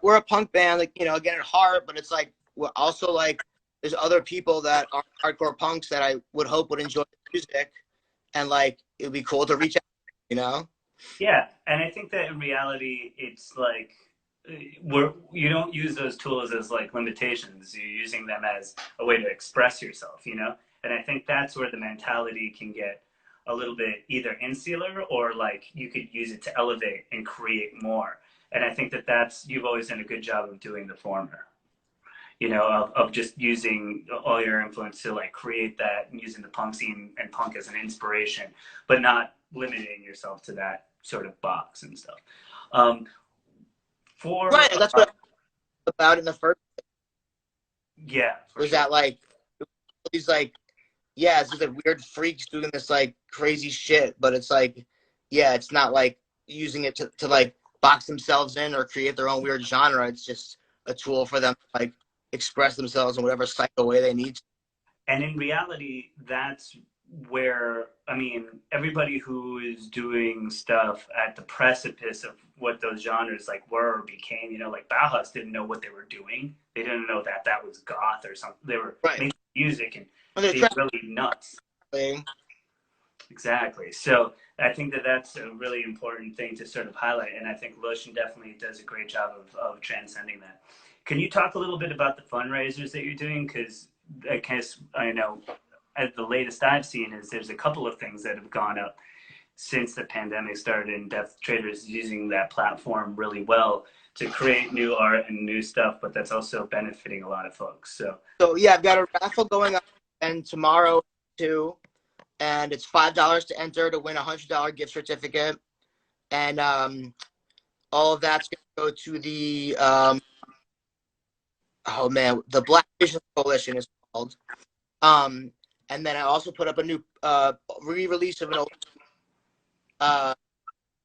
we're a punk band, like, you know, again at heart, but it's like we're also like there's other people that are hardcore punks that I would hope would enjoy the music, and like it'd be cool to reach out, you know? Yeah, and I think that in reality, it's like you don't use those tools as like limitations. You're using them as a way to express yourself, you know? And I think that's where the mentality can get a little bit either insular or like you could use it to elevate and create more. And I think that's you've always done a good job of doing the former. You know, of just using all your influence to like create that and using the punk scene and punk as an inspiration, but not limiting yourself to that sort of box and stuff. Right, that's what about in the first. Yeah, was that like he's like, yeah, it's just like weird freaks doing this like crazy shit, but it's like, yeah, it's not like using it to like box themselves in or create their own weird genre. It's just a tool for them to like express themselves in whatever psycho way they need to. And in reality, that's where, I mean, everybody who is doing stuff at the precipice of what those genres like were or became, you know, like Bauhaus didn't know what they were doing. They didn't know that that was goth or something. They were making music and they were really nuts. Exactly. So I think that that's a really important thing to sort of highlight. And I think Lotion definitely does a great job of transcending that. Can you talk a little bit about the fundraisers that you're doing? Because I know the latest I've seen is there's a couple of things that have gone up. since the pandemic started, and Traitors is using that platform really well to create new art and new stuff, but that's also benefiting a lot of folks. So yeah, I've got a raffle going on and tomorrow too, and it's $5 to enter to win $100 gift certificate, and all of that's gonna go to the oh man, the Black Vision Coalition is called. Um, and then I also put up a new re-release of an old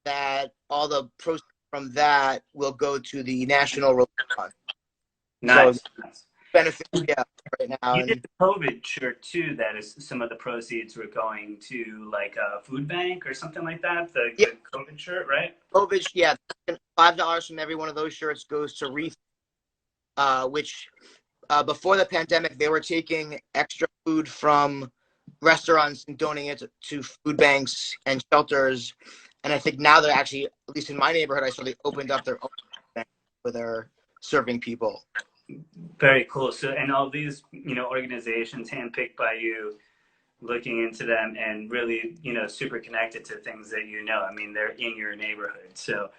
that all the proceeds from that will go to the National Relief Fund. Nice, So nice. benefits, yeah, right now. You did And the COVID shirt too. That is, some of the proceeds were going to like a food bank or something like that. yeah, The COVID shirt, right? COVID, yeah, $5 from every one of those shirts goes to Reef, which before the pandemic they were taking extra food from restaurants and donating it to food banks and shelters. And I think now they're actually, at least in my neighborhood, I saw they opened up their own bank where they're serving people. Very cool. So, and all these, organizations handpicked by you, looking into them and really, super connected to things that I mean, they're in your neighborhood. So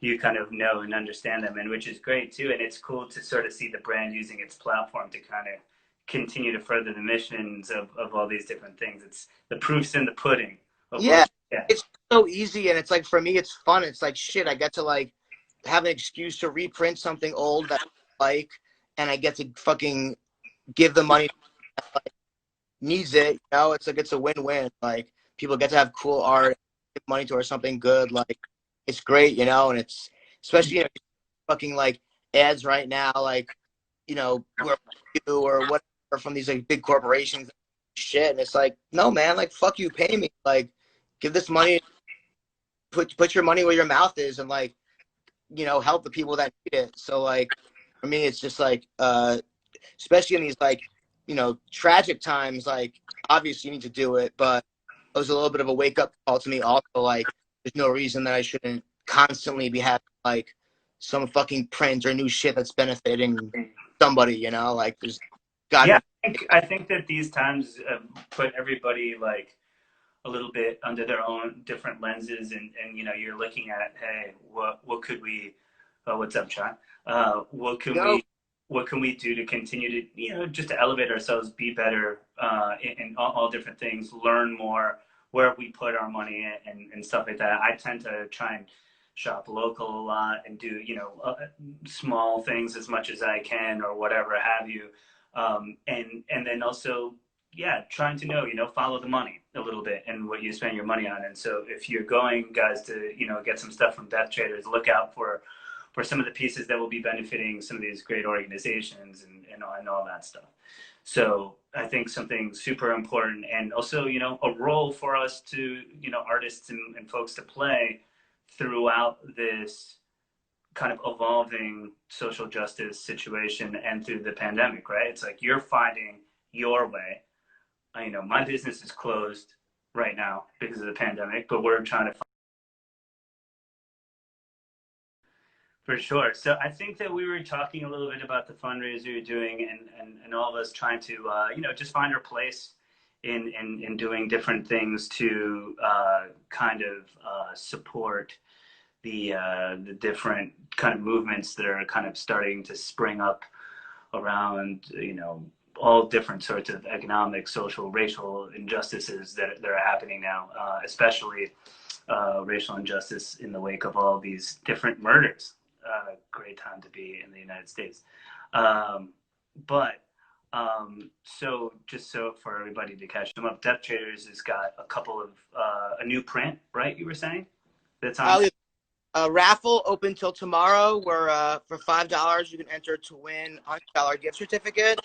you kind of know and understand them, and which is great too. And it's cool to sort of see the brand using its platform to kind of continue to further the missions of all these different things. It's the proof's in the pudding. Yeah, it's so easy. And it's like, for me, it's fun. It's like, shit, I get to like have an excuse to reprint something old that I like, and I get to fucking give the money that like, needs it. It's like, it's a win-win. Like, people get to have cool art, give money towards something good. Like, it's great, and it's especially fucking like ads right now, like, where you or whatever from these like big corporations, shit. And it's like, no, man, like, fuck you, pay me. Like, give this money, put your money where your mouth is, and like, help the people that need it. So like, for me, it's just like, especially in these like, tragic times, like, obviously you need to do it, but it was a little bit of a wake up call to me also. Like, there's no reason that I shouldn't constantly be having like some fucking print or new shit that's benefiting somebody, like, there's got Yeah, I think that these times put everybody like a little bit under their own different lenses, and you're looking at, hey, what could we what's up, John? What can we do to continue to just to elevate ourselves, be better in all different things, learn more, where we put our money in, and stuff like that. I tend to try and shop local a lot and do small things as much as I can or whatever have you, and then also, yeah, trying to follow the money a little bit and what you spend your money on. And so if you're going, guys, to get some stuff from Death Traders, look out for some of the pieces that will be benefiting some of these great organizations and all that stuff. So I think something super important, and also a role for us to artists and folks to play throughout this kind of evolving social justice situation and through the pandemic, right? It's like you're finding your way. My business is closed right now because of the pandemic, but we're trying to. For sure. So I think that we were talking a little bit about the fundraiser you're doing, and all of us trying to, just find our place in doing different things to kind of support the different kind of movements that are kind of starting to spring up around, all different sorts of economic, social, racial injustices that are happening now, especially racial injustice in the wake of all these different murders. Great time to be in the United States. But so just so for everybody to catch them up, Death Traders has got a couple of a new print, right? You were saying that's on. a raffle open till tomorrow, where for $5 you can enter to win $100 gift certificate,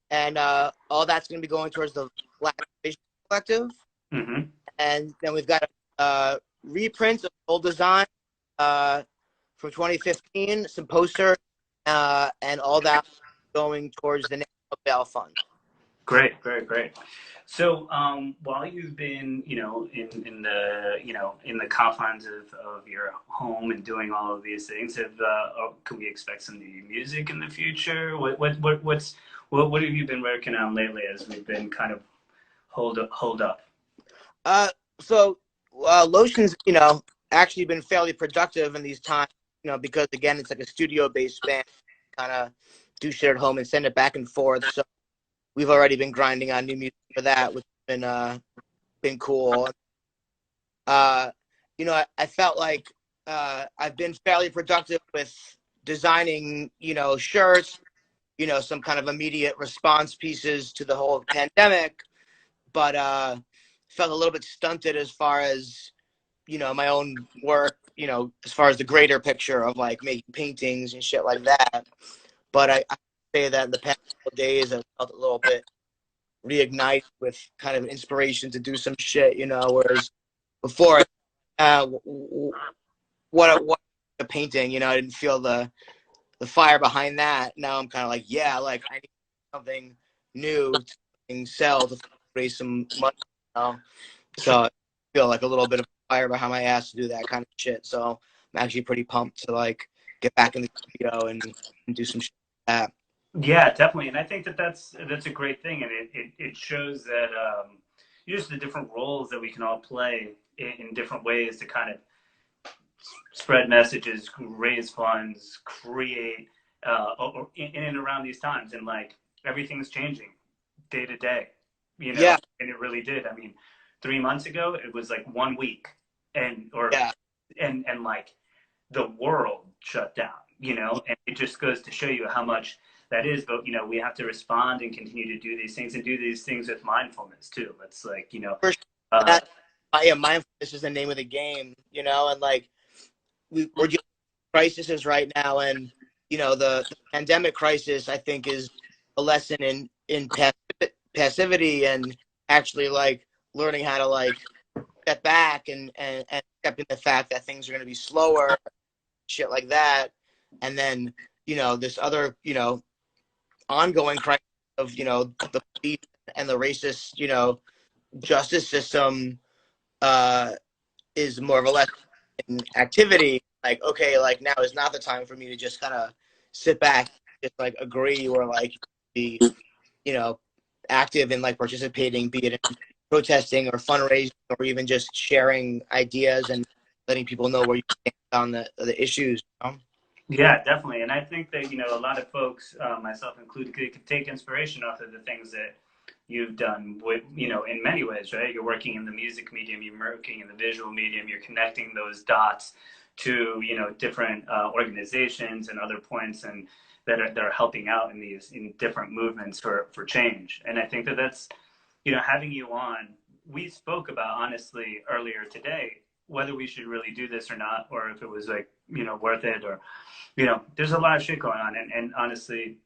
and all that's going to be going towards the Black Vision Collective. Mm-hmm. And then we've got reprints of old design from 2015, some posters, and all that going towards the National Bail Fund. Great, great, great. So while you've been, in the confines of your home and doing all of these things, can we expect some new music in the future? What have you been working on lately as we've been kind of hold up? So Lotion's, actually been fairly productive in these times, because again, it's like a studio-based band, kind of do shit at home and send it back and forth. So we've already been grinding on new music for that, which has been cool. Uh, I felt like I've been fairly productive with designing, shirts, some kind of immediate response pieces to the whole pandemic, but felt a little bit stunted as far as my own work, as far as the greater picture of like making paintings and shit like that. But I say that in the past couple of days, I felt a little bit reignited with kind of inspiration to do some shit, whereas before, what a painting, I didn't feel the fire behind that. Now I'm kind of like, yeah, like I need something new to sell to raise some money, So I feel like a little bit of fire behind my ass to do that kind of shit. So I'm actually pretty pumped to like get back in the studio and do some shit like that. Yeah, definitely, and I think that that's a great thing, and it shows that just the different roles that we can all play in different ways to kind of spread messages, raise funds, create, in and around these times, and like everything's changing day to day, Yeah, and it really did. I mean, 3 months ago it was like 1 week, and or yeah, and like the world shut down, and it just goes to show you how much that is. But we have to respond and continue to do these things and do these things with mindfulness too. It's like for sure. uh, That, yeah, mindfulness is the name of the game, and like we're dealing with crises right now, and the pandemic crisis, I think, is a lesson in passivity and actually like learning how to like step back and accepting the fact that things are going to be slower, shit like that, and then this other ongoing crisis of the police and the racist justice system uh, is more of a lesson in activity. Like, okay, like now is not the time for me to just kind of sit back, just like agree or like be active in like participating, be it in protesting or fundraising or even just sharing ideas and letting people know where you stand on the issues. Yeah, definitely. And I think that, a lot of folks, myself included, could take inspiration off of the things that you've done with, in many ways, right? You're working in the music medium, you're working in the visual medium, you're connecting those dots to, different organizations and other points and that are helping out in different movements for change. And I think that that's, having you on, we spoke about honestly earlier today, whether we should really do this or not, or if it was like, worth it or, there's a lot of shit going on, and honestly,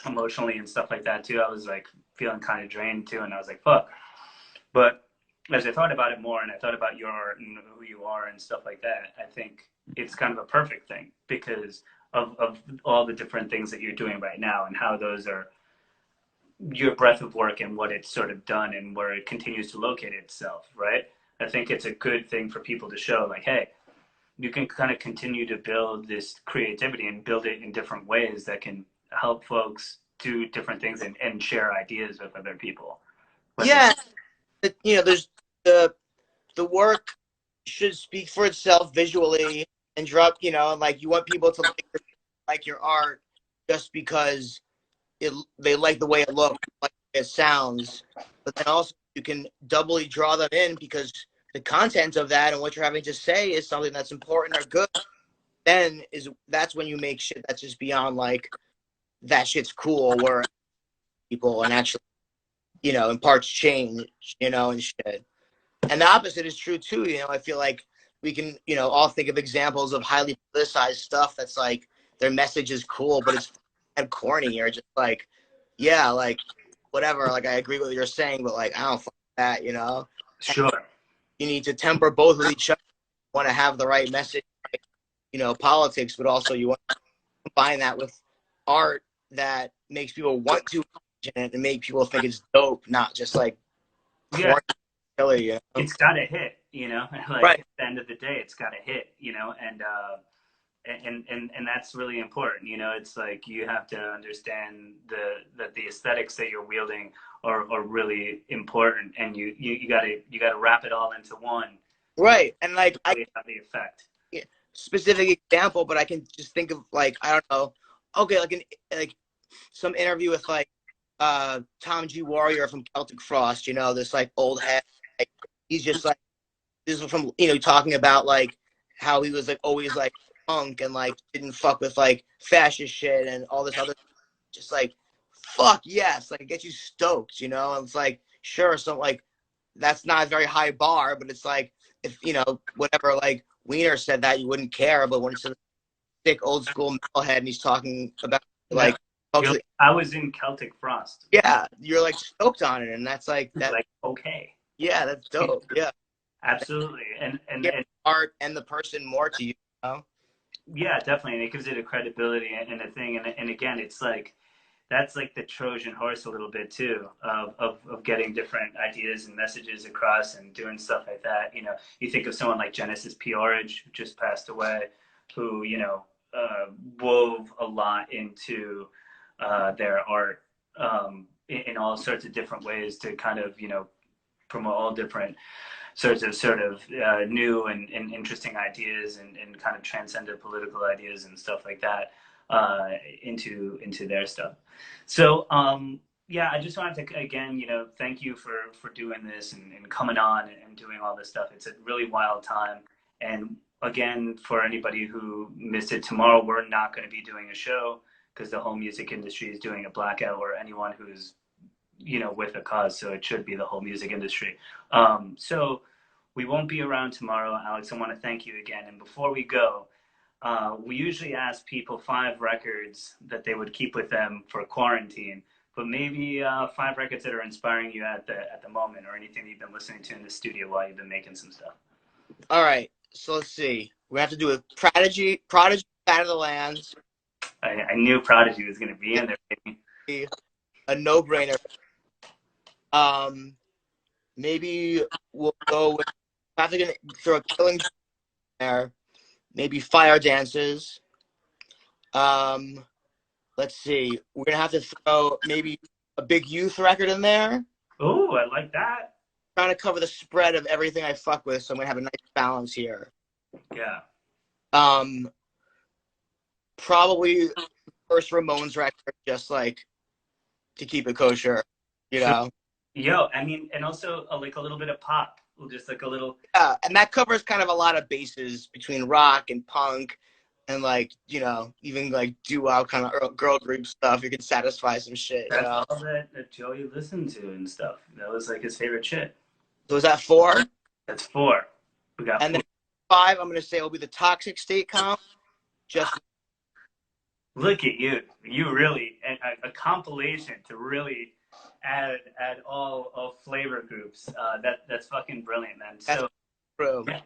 emotionally and stuff like that too. I was like feeling kind of drained too, and I was like, fuck. But as I thought about it more, and I thought about your art and who you are and stuff like that, I think it's kind of a perfect thing because of all the different things that you're doing right now and how those are your breadth of work and what it's sort of done and where it continues to locate itself, right? I think it's a good thing for people to show, like, hey, you can kind of continue to build this creativity and build it in different ways that can help folks do different things and share ideas with other people. Yeah, there's the work should speak for itself visually and drop, like you want people to like your art just because they like the way it looks, like the way it sounds, but then also you can doubly draw them in because the content of that and what you're having to say is something that's important or good. Then that's when you make shit that's just beyond like that shit's cool where people and actually imparts change, and shit. And the opposite is true too. I feel like we can all think of examples of highly politicized stuff that's like their message is cool but it's and corny or just like yeah, like whatever, like I agree with what you're saying but like I don't fuck that. Sure. You need to temper both with each other. You want to have the right message, politics, but also you want to combine that with art that makes people want to and make people think it's dope, not just like Yeah, corny silly, it's got to hit, like Right. at the end of the day, it's got to hit, and that's really important. It's like you have to understand that the aesthetics that you're wielding are really important, and you gotta wrap it all into one Right. And like I really have the effect. yeah, specific example, but I can just think of like I don't know. Okay, like some interview with like Tom G. Warrior from Celtic Frost, you know, this like old head. Like, he's just like this is from talking about like how he was like always like punk and like didn't fuck with like fascist shit and all this other just like fuck yes, like it gets you stoked, you know? And it's like sure, so like that's not a very high bar, but it's like if whatever like Wiener said that you wouldn't care, but when it's a thick old school metalhead and he's talking about like You're, I was in Celtic Frost. yeah, you're like stoked on it, and that's like that. Like okay, yeah, that's dope. Yeah, absolutely, and art and the person more to you, you know? yeah, definitely, and it gives it a credibility and a thing, and again, it's like that's like the Trojan horse a little bit too of getting different ideas and messages across and doing stuff like that. You know, you think of someone like Genesis P-Orridge, who just passed away, who wove a lot into their art in all sorts of different ways to kind of promote all different sort of new and interesting ideas and kind of transcendent political ideas and stuff like that into their stuff. So yeah, I just wanted to again, thank you for doing this and coming on and doing all this stuff. It's a really wild time. And again, for anybody who missed it, tomorrow we're not going to be doing a show because the whole music industry is doing a blackout, or anyone who's with a cause. So it should be the whole music industry. So we won't be around tomorrow, Alex. I want to thank you again. And before we go, we usually ask people 5 records that they would keep with them for quarantine, but maybe 5 records that are inspiring you at the moment, or anything that you've been listening to in the studio while you've been making some stuff. All right, so let's see. We have to do a Prodigy Out of the Lands. I knew Prodigy was going to be in there. Baby. A no-brainer. Maybe we'll go with. I have to throw a Killing there. Maybe Fire Dances. Let's see. We're gonna have to throw maybe a Big Youth record in there. Oh, I like that. Trying to cover the spread of everything I fuck with, so I'm gonna have a nice balance here. Yeah. Probably first Ramones record, just like to keep it kosher, Yo, I mean, and also like a little bit of pop, just like a little. Yeah, and that covers kind of a lot of bases between rock and punk, and like even like doo-wop kind of girl group stuff. You can satisfy some shit. That's all that Joey listened to and stuff. That was like his favorite shit. So is that 4? That's 4. We got. And 4. Then 5, I'm gonna say will be the Toxic State comp. Just look at you. You really a compilation to really add all flavor groups. That's fucking brilliant, man. So, yeah.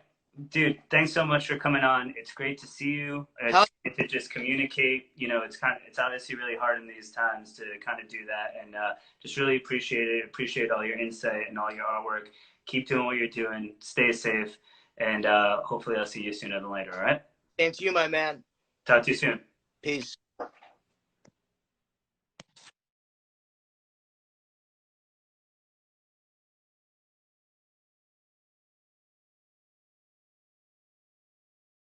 Dude, thanks so much for coming on. It's great to see you. It's great to just communicate. It's obviously really hard in these times to kind of do that, and just really appreciate it. Appreciate all your insight and all your artwork. Keep doing what you're doing. Stay safe, and hopefully I'll see you sooner than later. All right. Same to you, my man. Talk to you soon. Peace.